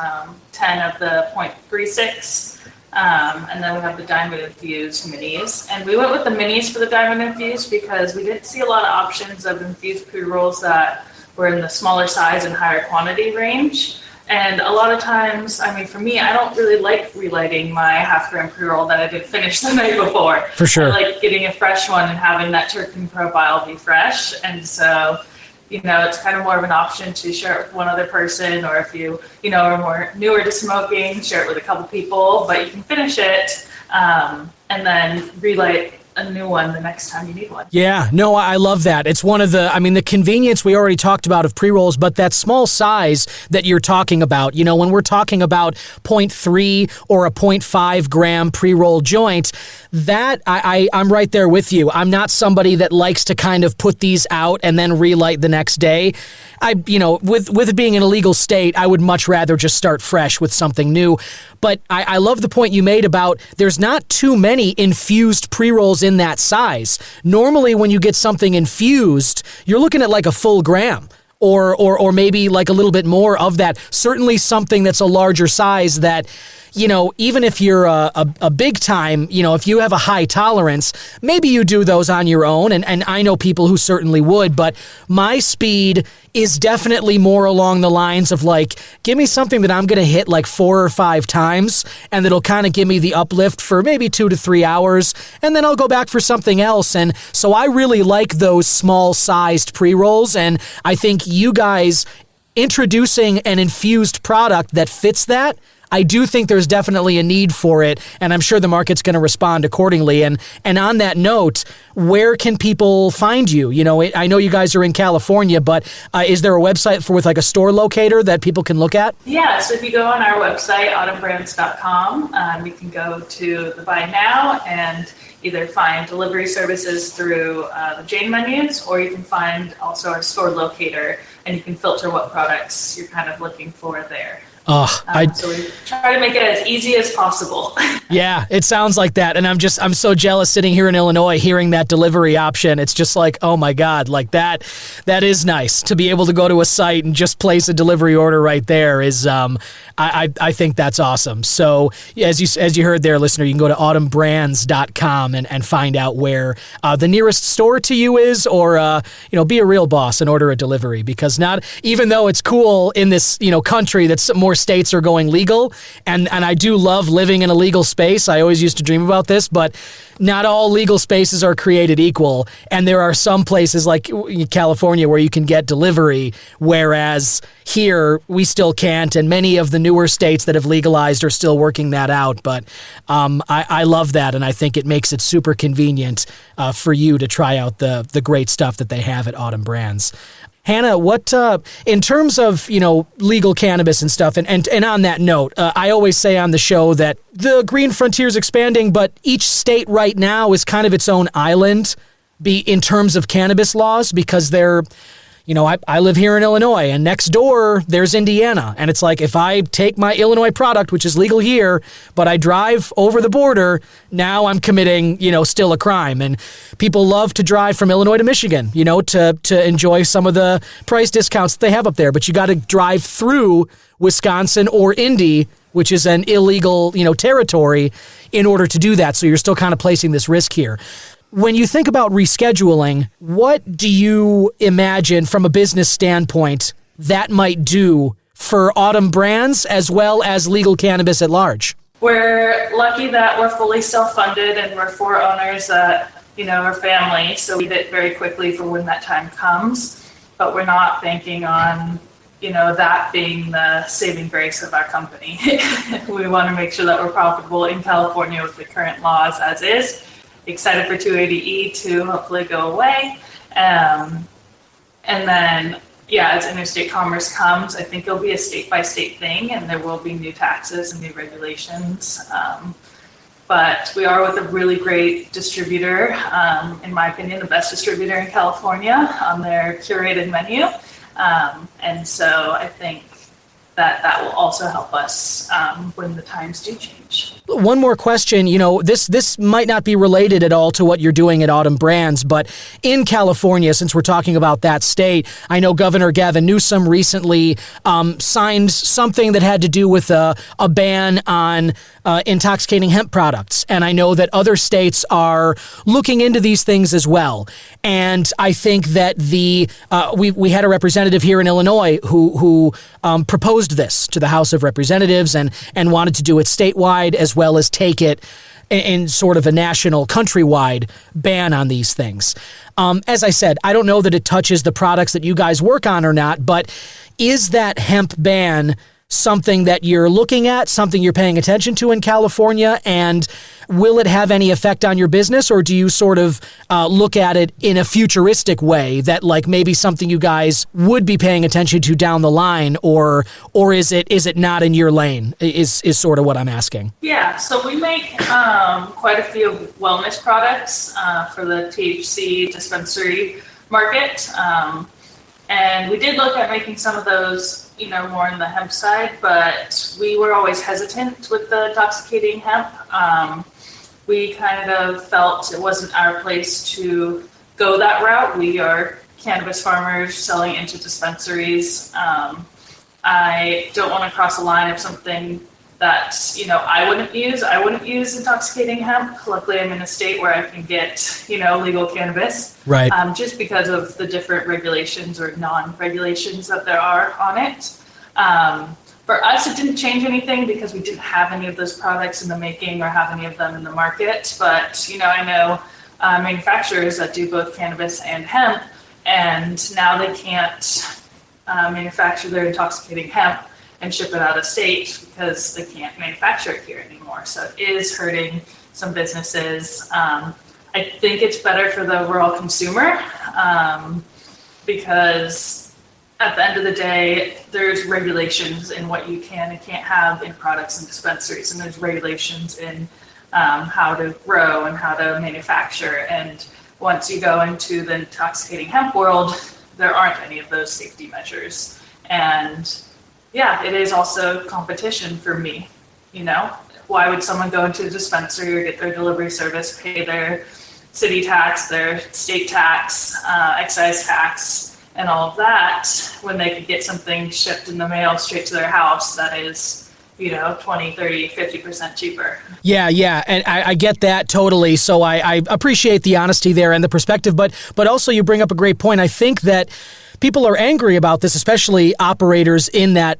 10 of the 0.36. And then we have the diamond infused minis. And we went with the minis for the diamond infused because we didn't see a lot of options of infused pre-rolls that were in the smaller size and higher quantity range. And a lot of times, I mean, for me, I don't really like relighting my half-gram pre-roll that I did finish the night before. For sure. I like getting a fresh one and having that terpene profile be fresh. And so, it's kind of more of an option to share it with one other person, or if you, are more newer to smoking, share it with a couple people, but you can finish it and then relight a new one the next time you need one. Yeah, no, I love that. It's one of the convenience we already talked about of pre-rolls, but that small size that you're talking about, when we're talking about 0.3 or a 0.5 gram pre-roll joint, that I'm right there with you. I'm not somebody that likes to kind of put these out and then relight the next day. With it being an illegal state, I would much rather just start fresh with something new. But I love the point you made about there's not too many infused pre-rolls in that size. Normally, when you get something infused, you're looking at like a full gram. Or maybe like a little bit more of that. Certainly something that's a larger size that, even if you're a big time, if you have a high tolerance, maybe you do those on your own. And I know people who certainly would, but my speed is definitely more along the lines of like, give me something that I'm going to hit like 4 or 5 times, and that'll kind of give me the uplift for maybe 2 to 3 hours, and then I'll go back for something else. And so I really like those small sized pre-rolls, and I think you guys introducing an infused product that fits that, I do think there's definitely a need for it, and I'm sure the market's going to respond accordingly. And on that note, where can people find you? I know you guys are in California, but is there a website with like a store locator that people can look at? Yeah, so if you go on our website, autumnbrands.com, you can go to the Buy Now and either find delivery services through the Jane menus, or you can find also our store locator, and you can filter what products you're kind of looking for there. So we try to make it as easy as possible. Yeah, it sounds like that. And I'm so jealous sitting here in Illinois hearing that delivery option. It's just like, oh my God, like that is nice to be able to go to a site and just place a delivery order right there is, I think that's awesome. So as you heard there, listener, you can go to autumnbrands.com and find out where the nearest store to you is, or, be a real boss and order a delivery, because even though it's cool in this, country that's more states are going legal, and I do love living in a legal space. I always used to dream about this, but not all legal spaces are created equal, and there are some places like California where you can get delivery, whereas here we still can't, and many of the newer states that have legalized are still working that out. But I love that, and I think it makes it super convenient for you to try out the great stuff that they have at Autumn Brands. Hannah, what in terms of legal cannabis and stuff, and on that note, I always say on the show that the green frontier is expanding, but each state right now is kind of its own island, in terms of cannabis laws, because they're. I live here in Illinois, and next door, there's Indiana. And it's like, if I take my Illinois product, which is legal here, but I drive over the border, now I'm committing, still a crime. And people love to drive from Illinois to Michigan, to enjoy some of the price discounts that they have up there. But you got to drive through Wisconsin or Indy, which is an illegal, territory, in order to do that. So you're still kind of placing this risk here. When you think about rescheduling, what do you imagine from a business standpoint that might do for Autumn Brands as well as legal cannabis at large? We're lucky that we're fully self-funded and we're 4 owners that, are family. So we did it very quickly for when that time comes, but we're not banking on, that being the saving grace of our company. We want to make sure that we're profitable in California with the current laws as is. Excited for 280E to hopefully go away. And then, as interstate commerce comes, I think it'll be a state-by-state thing, and there will be new taxes and new regulations. But we are with a really great distributor, in my opinion, the best distributor in California on their curated menu. And so I think that will also help us when the times do change. One more question, this might not be related at all to what you're doing at Autumn Brands, but in California, since we're talking about that state, I know Governor Gavin Newsom recently signed something that had to do with a ban on intoxicating hemp products. And I know that other states are looking into these things as well. And I think that we had a representative here in Illinois who proposed this to the House of Representatives and wanted to do it statewide as well as take it in sort of a national, countrywide ban on these things. As I said, I don't know that it touches the products that you guys work on or not, but is that hemp ban something that you're looking at, something you're paying attention to in California, and will it have any effect on your business, or do you sort of look at it in a futuristic way that like maybe something you guys would be paying attention to down the line, or is it not in your lane is sort of what I'm asking? Yeah, so we make quite a few wellness products for the THC dispensary market. And we did look at making some of those, more in the hemp side, but we were always hesitant with the intoxicating hemp. We kind of felt it wasn't our place to go that route. We are cannabis farmers selling into dispensaries. I don't want to cross a line of something that, I wouldn't use. I wouldn't use intoxicating hemp. Luckily, I'm in a state where I can get, legal cannabis. Right. Just because of the different regulations or non-regulations that there are on it. For us, it didn't change anything because we didn't have any of those products in the making or have any of them in the market. But, I know manufacturers that do both cannabis and hemp, and now they can't manufacture their intoxicating hemp and ship it out of state because they can't manufacture it here anymore. So it is hurting some businesses. I think it's better for the rural consumer because at the end of the day, there's regulations in what you can and can't have in products and dispensaries, and there's regulations in how to grow and how to manufacture. And once you go into the intoxicating hemp world, there aren't any of those safety measures. And yeah, it is also competition for me. Why would someone go into a dispensary or get their delivery service, pay their city tax, their state tax, excise tax, and all of that, when they could get something shipped in the mail straight to their house that is, 20, 30, 50% cheaper. Yeah. And I get that totally. So I appreciate the honesty there and the perspective, but also you bring up a great point. I think that people are angry about this, especially operators in that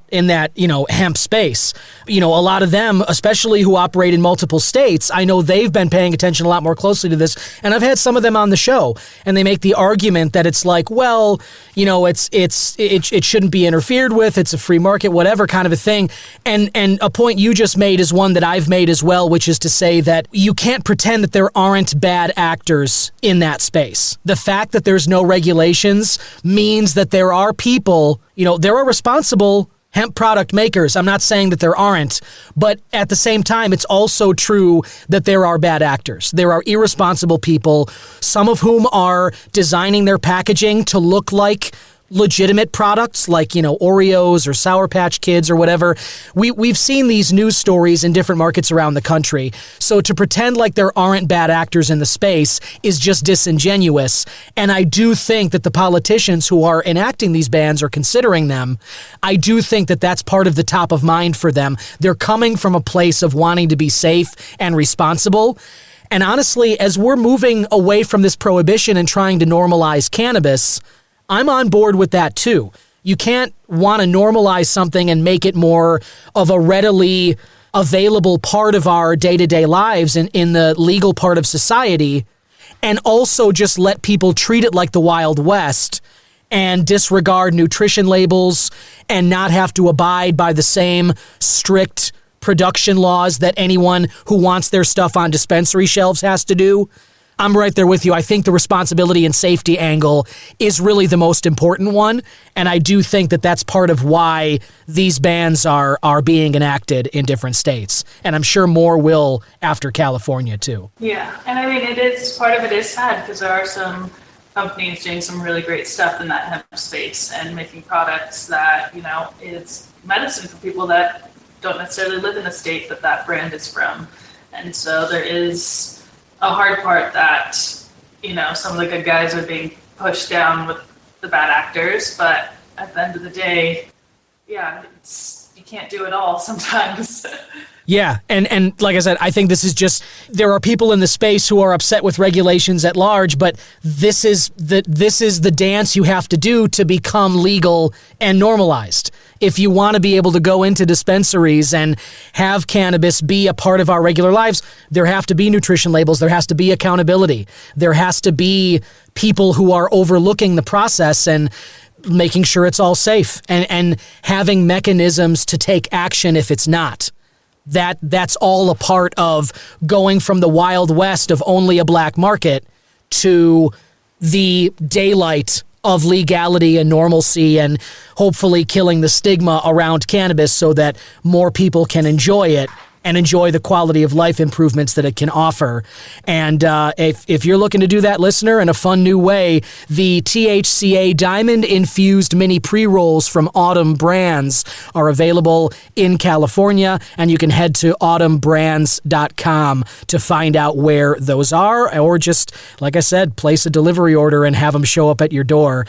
hemp space. A lot of them, especially who operate in multiple states, I know they've been paying attention a lot more closely to this, and I've had some of them on the show, and they make the argument that it's like, well, it shouldn't be interfered with, it's a free market, whatever kind of a thing. And a point you just made is one that I've made as well, which is to say that you can't pretend that there aren't bad actors in that space. The fact that there's no regulations means that there are people, there are responsible hemp product makers. I'm not saying that there aren't, but at the same time, it's also true that there are bad actors. There are irresponsible people, some of whom are designing their packaging to look like legitimate products like, Oreos or Sour Patch Kids or whatever. We've seen these news stories in different markets around the country. So to pretend like there aren't bad actors in the space is just disingenuous. And I do think that the politicians who are enacting these bans or considering them, I do think that that's part of the top of mind for them. They're coming from a place of wanting to be safe and responsible. And honestly, as we're moving away from this prohibition and trying to normalize cannabis, I'm on board with that too. You can't want to normalize something and make it more of a readily available part of our day-to-day lives in the legal part of society, and also just let people treat it like the Wild West and disregard nutrition labels and not have to abide by the same strict production laws that anyone who wants their stuff on dispensary shelves has to do. I'm right there with you. I think the responsibility and safety angle is really the most important one, and I do think that that's part of why these bans are being enacted in different states, and I'm sure more will after California too. Yeah, and I mean, it is, part of it is sad because there are some companies doing some really great stuff in that hemp space and making products that, you know, is medicine for people that don't necessarily live in the state that that brand is from. And so there is a hard part that, you know, some of the good guys are being pushed down with the bad actors, but at the end of the day, yeah, you can't do it all sometimes. Yeah, and like I said, I think this is just, there are people in the space who are upset with regulations at large, but this is the dance you have to do to become legal and normalized. If you want to be able to go into dispensaries and have cannabis be a part of our regular lives, there have to be nutrition labels, there has to be accountability, there has to be people who are overlooking the process and making sure it's all safe and having mechanisms to take action if it's not. That's all a part of going from the Wild West of only a black market to the daylight of legality and normalcy, and hopefully killing the stigma around cannabis so that more people can enjoy it and enjoy the quality of life improvements that it can offer. And if you're looking to do that, listener, in a fun new way, the THCA diamond-infused mini pre-rolls from Autumn Brands are available in California, and you can head to autumnbrands.com to find out where those are, or just, like I said, place a delivery order and have them show up at your door,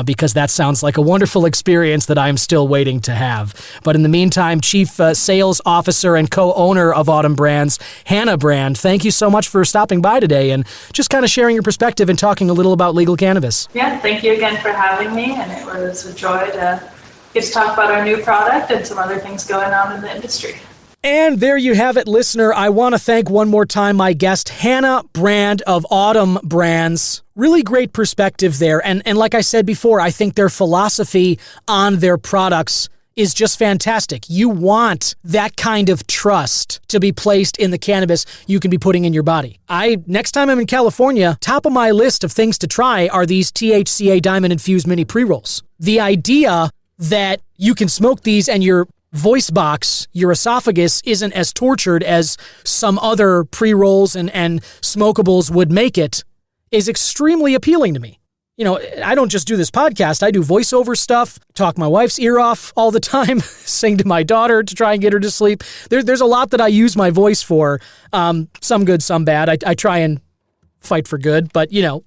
because that sounds like a wonderful experience that I'm still waiting to have. But in the meantime, Chief Sales Officer and co-owner of Autumn Brands, Hannah Brand, thank you so much for stopping by today and just kind of sharing your perspective and talking a little about legal cannabis. Yeah, thank you again for having me, and it was a joy to get to talk about our new product and some other things going on in the industry. And there you have it, listener. I want to thank one more time my guest, Hannah Brand of Autumn Brands. Really great perspective there. And like I said before, I think their philosophy on their products is just fantastic. You want that kind of trust to be placed in the cannabis you can be putting in your body. Next time I'm in California, top of my list of things to try are these THCA diamond-infused mini pre-rolls. The idea that you can smoke these and your voice box, your esophagus, isn't as tortured as some other pre-rolls and smokables would make it is extremely appealing to me. You know, I don't just do this podcast. I do voiceover stuff, talk my wife's ear off all the time, sing to my daughter to try and get her to sleep. There's a lot that I use my voice for, some good, some bad. I try and fight for good, but, you know,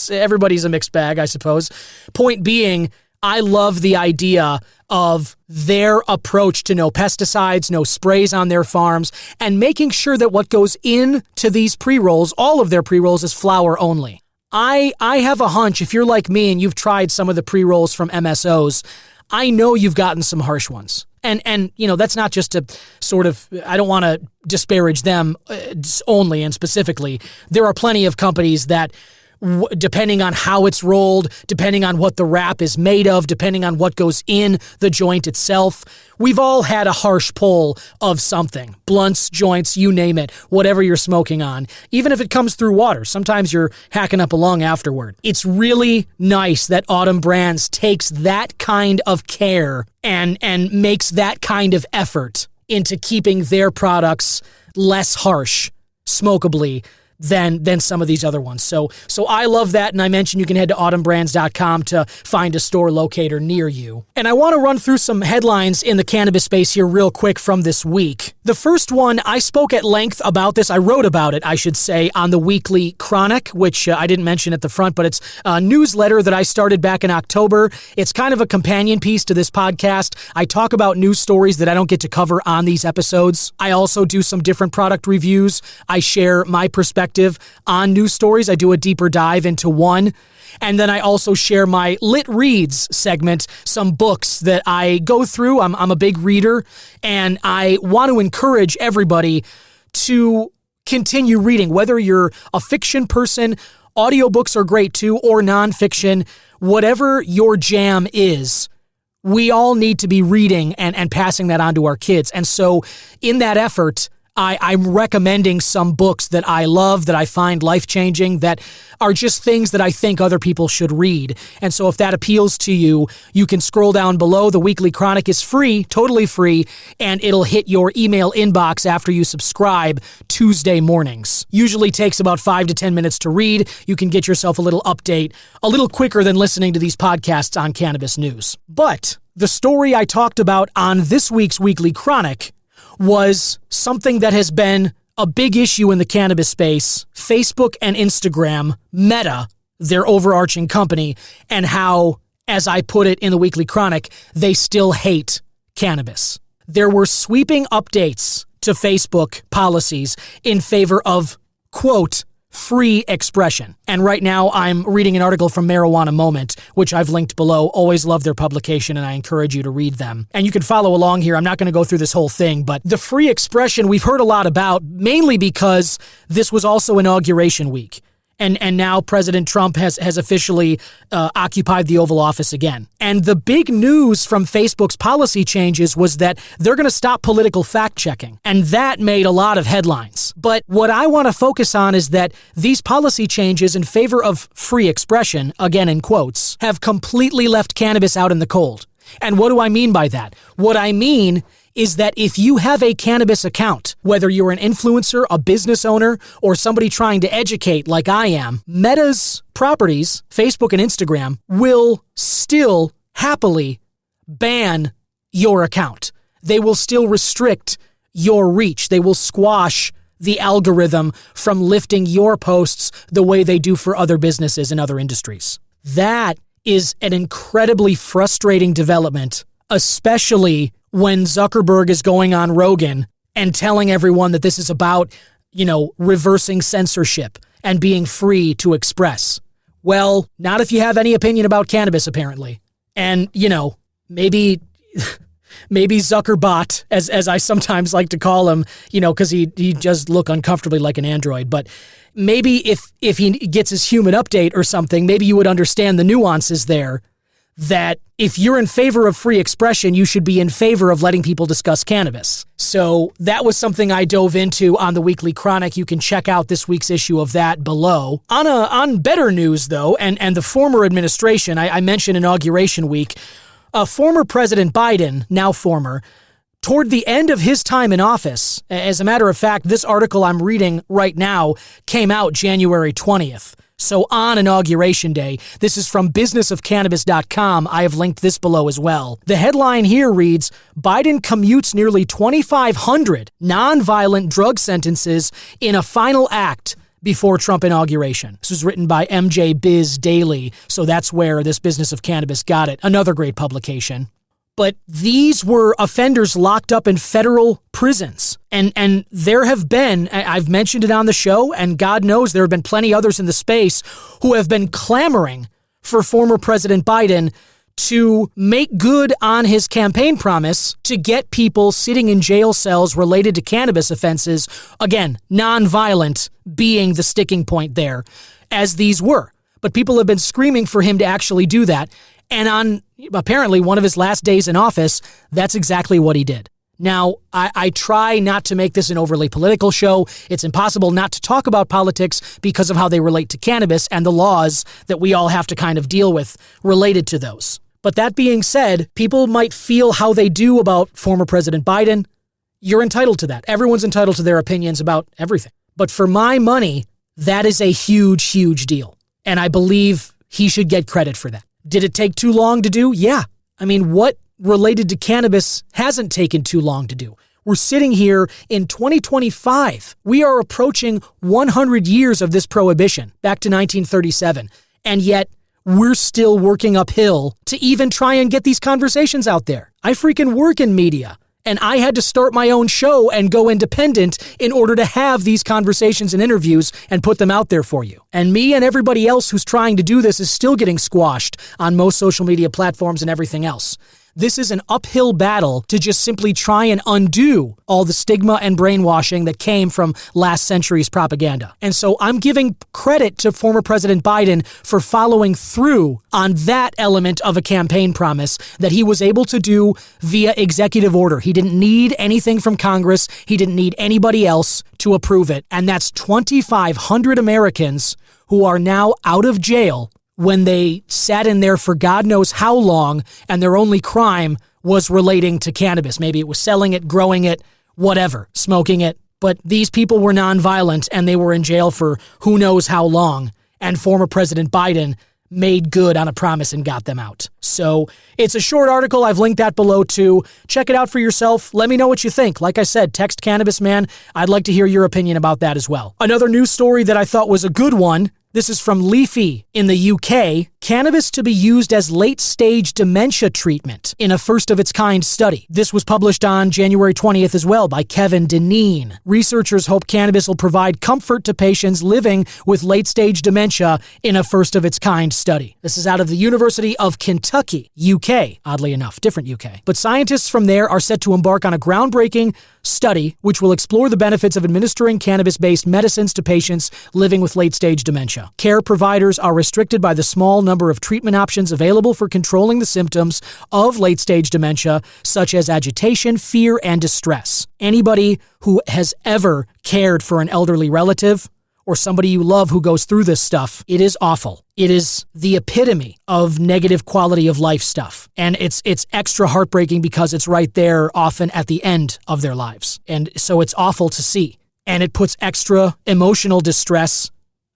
everybody's a mixed bag, I suppose. Point being, I love the idea of their approach to no pesticides, no sprays on their farms, and making sure that what goes into these pre-rolls, all of their pre-rolls, is flower only. I have a hunch, if you're like me and you've tried some of the pre-rolls from MSOs, I know you've gotten some harsh ones. And you know, that's not just to sort of, I don't want to disparage them only and specifically. There are plenty of companies that, depending on how it's rolled, depending on what the wrap is made of, depending on what goes in the joint itself, we've all had a harsh pull of something. Blunts, joints, you name it, whatever you're smoking on. Even if it comes through water, sometimes you're hacking up a lung afterward. It's really nice that Autumn Brands takes that kind of care and makes that kind of effort into keeping their products less harsh, smokably, than some of these other ones. So I love that, and I mentioned you can head to autumnbrands.com to find a store locator near you. And I want to run through some headlines in the cannabis space here real quick from this week. The first one, I spoke at length about this. I wrote about it, I should say, on the Weekly Chronic, which I didn't mention at the front, but it's a newsletter that I started back in October. It's kind of a companion piece to this podcast. I talk about news stories that I don't get to cover on these episodes. I also do some different product reviews. I share my perspective on news stories. I do a deeper dive into one. And then I also share my Lit Reads segment, some books that I go through. I'm a big reader, and I want to encourage everybody to continue reading, whether you're a fiction person, audiobooks are great too, or nonfiction, whatever your jam is. We all need to be reading and passing that on to our kids. And so in that effort, I'm recommending some books that I love, that I find life-changing, that are just things that I think other people should read. And so if that appeals to you, you can scroll down below. The Weekly Chronic is free, totally free, and it'll hit your email inbox after you subscribe Tuesday mornings. Usually takes about 5 to 10 minutes to read. You can get yourself a little update a little quicker than listening to these podcasts on cannabis news. But the story I talked about on this week's Weekly Chronic was something that has been a big issue in the cannabis space, Facebook and Instagram, Meta, their overarching company, and how, as I put it in the Weekly Chronic, they still hate cannabis. There were sweeping updates to Facebook policies in favor of, quote, free expression. And right now I'm reading an article from Marijuana Moment, which I've linked below. Always love their publication, and I encourage you to read them. And you can follow along here. I'm not going to go through this whole thing, but the free expression we've heard a lot about, mainly because this was also Inauguration Week. And now President Trump has officially occupied the Oval Office again. And the big news from Facebook's policy changes was that they're going to stop political fact-checking. And that made a lot of headlines. But what I want to focus on is that these policy changes in favor of free expression, again in quotes, have completely left cannabis out in the cold. And what do I mean by that? What I mean is that if you have a cannabis account, whether you're an influencer, a business owner, or somebody trying to educate like I am, Meta's properties, Facebook and Instagram, will still happily ban your account. They will still restrict your reach. They will squash the algorithm from lifting your posts the way they do for other businesses and other industries. That is an incredibly frustrating development, especially when Zuckerberg is going on Rogan and telling everyone that this is about, reversing censorship and being free to express. Well, not if you have any opinion about cannabis, apparently. And, maybe Zuckerbot, as I sometimes like to call him, because he just look uncomfortably like an android. But maybe if he gets his human update or something, maybe you would understand the nuances there, that if you're in favor of free expression, you should be in favor of letting people discuss cannabis. So that was something I dove into on the Weekly Chronic. You can check out this week's issue of that below. On better news, though, and the former administration, I mentioned Inauguration Week, former President Biden, now former, toward the end of his time in office, as a matter of fact, this article I'm reading right now came out January 20th. So on Inauguration Day, this is from businessofcannabis.com. I have linked this below as well. The headline here reads, Biden commutes nearly 2,500 nonviolent drug sentences in a final act before Trump inauguration. This was written by MJ Biz Daily, so that's where this Business of Cannabis got it. Another great publication. But these were offenders locked up in federal prisons. And there have been, I've mentioned it on the show, and God knows there have been plenty others in the space who have been clamoring for former President Biden to make good on his campaign promise to get people sitting in jail cells related to cannabis offenses, again, nonviolent being the sticking point there, as these were. But people have been screaming for him to actually do that. And on apparently one of his last days in office, that's exactly what he did. Now, I try not to make this an overly political show. It's impossible not to talk about politics because of how they relate to cannabis and the laws that we all have to kind of deal with related to those. But that being said, people might feel how they do about former President Biden. You're entitled to that. Everyone's entitled to their opinions about everything. But for my money, that is a huge, huge deal. And I believe he should get credit for that. Did it take too long to do? Yeah. I mean, what related to cannabis hasn't taken too long to do? We're sitting here in 2025. We are approaching 100 years of this prohibition, back to 1937. And yet, we're still working uphill to even try and get these conversations out there. I freaking work in media. And I had to start my own show and go independent in order to have these conversations and interviews and put them out there for you. And me and everybody else who's trying to do this is still getting squashed on most social media platforms and everything else. This is an uphill battle to just simply try and undo all the stigma and brainwashing that came from last century's propaganda. And so I'm giving credit to former President Biden for following through on that element of a campaign promise that he was able to do via executive order. He didn't need anything from Congress. He didn't need anybody else to approve it. And that's 2,500 Americans who are now out of jail when they sat in there for God knows how long, and their only crime was relating to cannabis. Maybe it was selling it, growing it, whatever, smoking it. But these people were nonviolent, and they were in jail for who knows how long. And former President Biden made good on a promise and got them out. So it's a short article. I've linked that below too. Check it out for yourself. Let me know what you think. Like I said, text Cannabis Man. I'd like to hear your opinion about that as well. Another news story that I thought was a good one. This is from Leafy in the UK. Cannabis to be used as late-stage dementia treatment in a first-of-its-kind study. This was published on January 20th as well by Kevin Deneen. Researchers hope cannabis will provide comfort to patients living with late-stage dementia in a first-of-its-kind study. This is out of the University of Kentucky, UK, oddly enough, different UK. But scientists from there are set to embark on a groundbreaking study which will explore the benefits of administering cannabis-based medicines to patients living with late-stage dementia. Care providers are restricted by the small number of treatment options available for controlling the symptoms of late-stage dementia, such as agitation, fear, and distress. Anybody who has ever cared for an elderly relative or somebody you love who goes through this stuff, it is awful. It is the epitome of negative quality of life stuff. And it's extra heartbreaking because it's right there often at the end of their lives. And so it's awful to see. And it puts extra emotional distress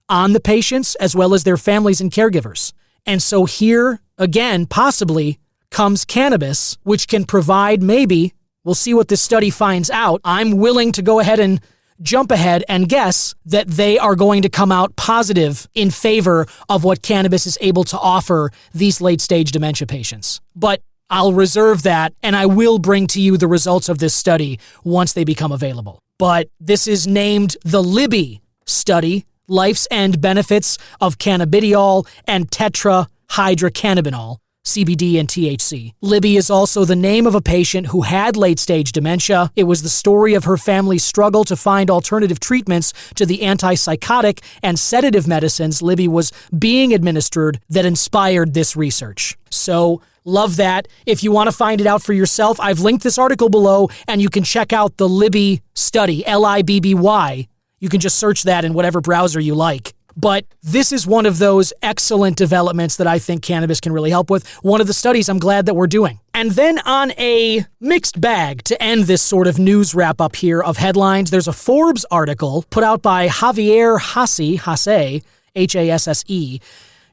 on the patients as well as their families and caregivers. And so here, again, possibly comes cannabis, which can provide maybe, we'll see what this study finds out. I'm willing to go ahead and jump ahead and guess that they are going to come out positive in favor of what cannabis is able to offer these late-stage dementia patients. But I'll reserve that, and I will bring to you the results of this study once they become available. But this is named the Libby study, Life's End Benefits of Cannabidiol and Tetrahydrocannabinol, CBD and THC. Libby is also the name of a patient who had late-stage dementia. It was the story of her family's struggle to find alternative treatments to the antipsychotic and sedative medicines Libby was being administered that inspired this research. So, love that. If you want to find it out for yourself, I've linked this article below, and you can check out the Libby study, Libby. You can just search that in whatever browser you like. But this is one of those excellent developments that I think cannabis can really help with. One of the studies I'm glad that we're doing. And then on a mixed bag to end this sort of news wrap up here of headlines, there's a Forbes article put out by Javier Hasse, Hasse,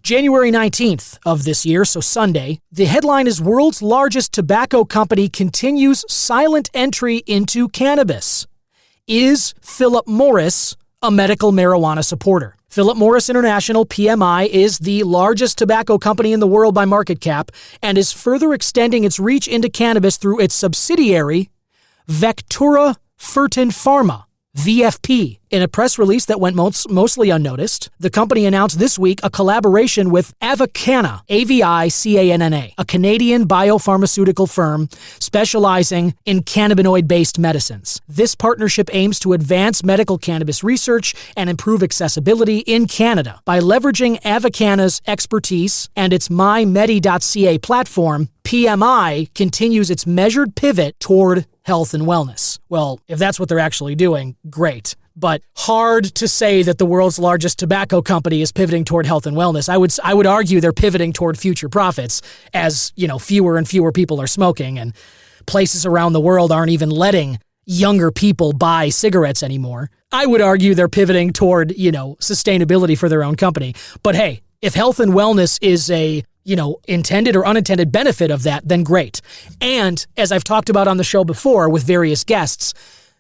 January 19th of this year, so Sunday. The headline is World's Largest Tobacco Company Continues Silent Entry into Cannabis. Is Philip Morris a medical marijuana supporter? Philip Morris International, PMI, is the largest tobacco company in the world by market cap and is further extending its reach into cannabis through its subsidiary, Vectura Fertin Pharma, VFP. In a press release that went mostly unnoticed, the company announced this week a collaboration with Avicanna, Avicanna, a Canadian biopharmaceutical firm specializing in cannabinoid-based medicines. This partnership aims to advance medical cannabis research and improve accessibility in Canada. By leveraging Avicanna's expertise and its mymedi.ca platform, PMI continues its measured pivot toward health and wellness. Well, if that's what they're actually doing, great. But hard to say that the world's largest tobacco company is pivoting toward health and wellness. I would argue they're pivoting toward future profits as, fewer and fewer people are smoking and places around the world aren't even letting younger people buy cigarettes anymore. I would argue they're pivoting toward, sustainability for their own company. But hey, if health and wellness is a intended or unintended benefit of that, then great. And as I've talked about on the show before with various guests,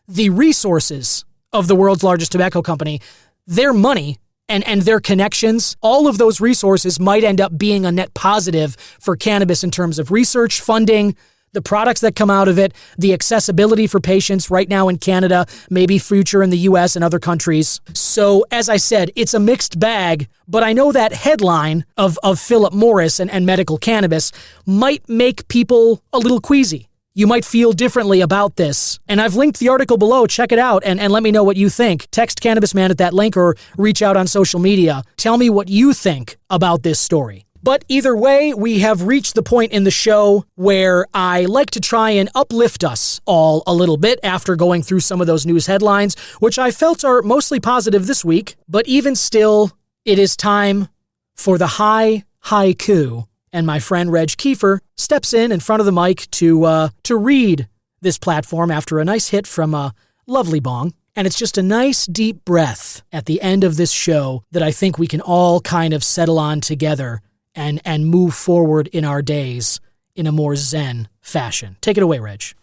the resources of the world's largest tobacco company, their money and their connections, all of those resources might end up being a net positive for cannabis in terms of research, funding, the products that come out of it, the accessibility for patients right now in Canada, maybe future in the US and other countries. So, as I said, it's a mixed bag, but I know that headline of Philip Morris and medical cannabis might make people a little queasy. You might feel differently about this. And I've linked the article below. Check it out and let me know what you think. Text Cannabis Man at that link or reach out on social media. Tell me what you think about this story. But either way, we have reached the point in the show where I like to try and uplift us all a little bit after going through some of those news headlines, which I felt are mostly positive this week. But even still, it is time for the haiku. And my friend Reg Kiefer steps in front of the mic to read this platform after a nice hit from a lovely bong. And it's just a nice deep breath at the end of this show that I think we can all kind of settle on together and move forward in our days in a more zen fashion. Take it away, Reg.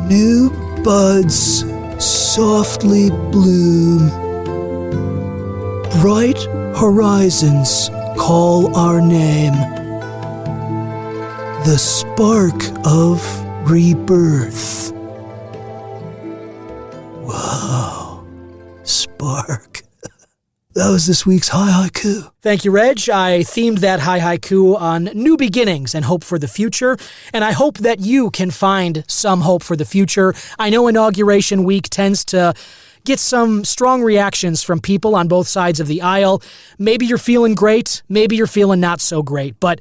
New buds softly bloom. Bright horizons call our name. The spark of rebirth. Wow. Spark. That was this week's haiku. Thank you, Reg. I themed that haiku on new beginnings and hope for the future, and I hope that you can find some hope for the future. I know Inauguration Week tends to get some strong reactions from people on both sides of the aisle. Maybe you're feeling great, maybe you're feeling not so great, but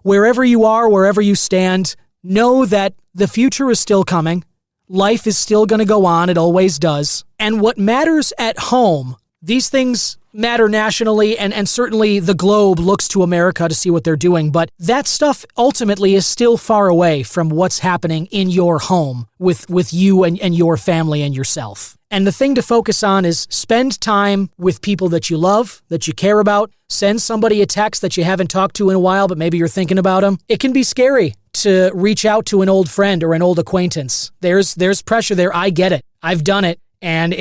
wherever you are, wherever you stand, know that the future is still coming. Life is still going to go on. It always does. And what matters at home, these things matter nationally, and certainly the globe looks to America to see what they're doing, but that stuff ultimately is still far away from what's happening in your home with you and your family and yourself. And the thing to focus on is spend time with people that you love, that you care about. Send somebody a text that you haven't talked to in a while, but maybe you're thinking about them. It can be scary to reach out to an old friend or an old acquaintance. There's pressure there. I get it. I've done it, and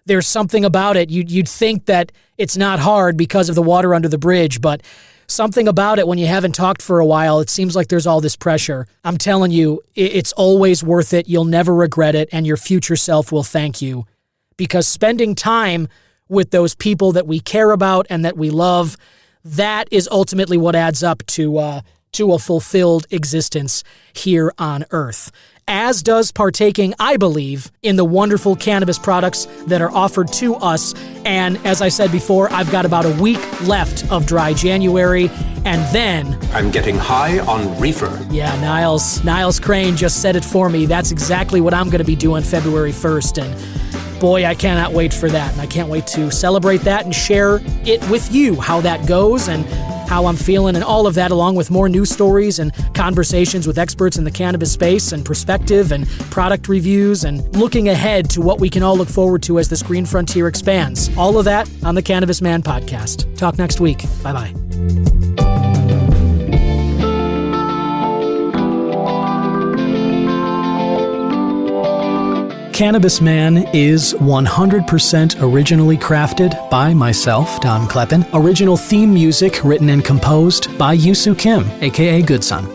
there's something about it. You'd think that it's not hard because of the water under the bridge, but something about it when you haven't talked for a while, it seems like there's all this pressure. I'm telling you, it's always worth it. You'll never regret it, and your future self will thank you. Because spending time with those people that we care about and that we love, that is ultimately what adds up to a fulfilled existence here on Earth. As does partaking, I believe, in the wonderful cannabis products that are offered to us. And as I said before, I've got about a week left of dry January, and then I'm getting high on reefer. Yeah, Niles Crane just said it for me. That's exactly what I'm going to be doing February 1st, and boy, I cannot wait for that. And I can't wait to celebrate that and share it with you, how that goes and how I'm feeling and all of that, along with more news stories and conversations with experts in the cannabis space and perspective and product reviews and looking ahead to what we can all look forward to as this green frontier expands. All of that on the Cannabis Man podcast. Talk next week. Bye-bye. Cannabis Man is 100% originally crafted by myself, Don Kleppen. Original theme music written and composed by Yusu Kim, aka Good Son.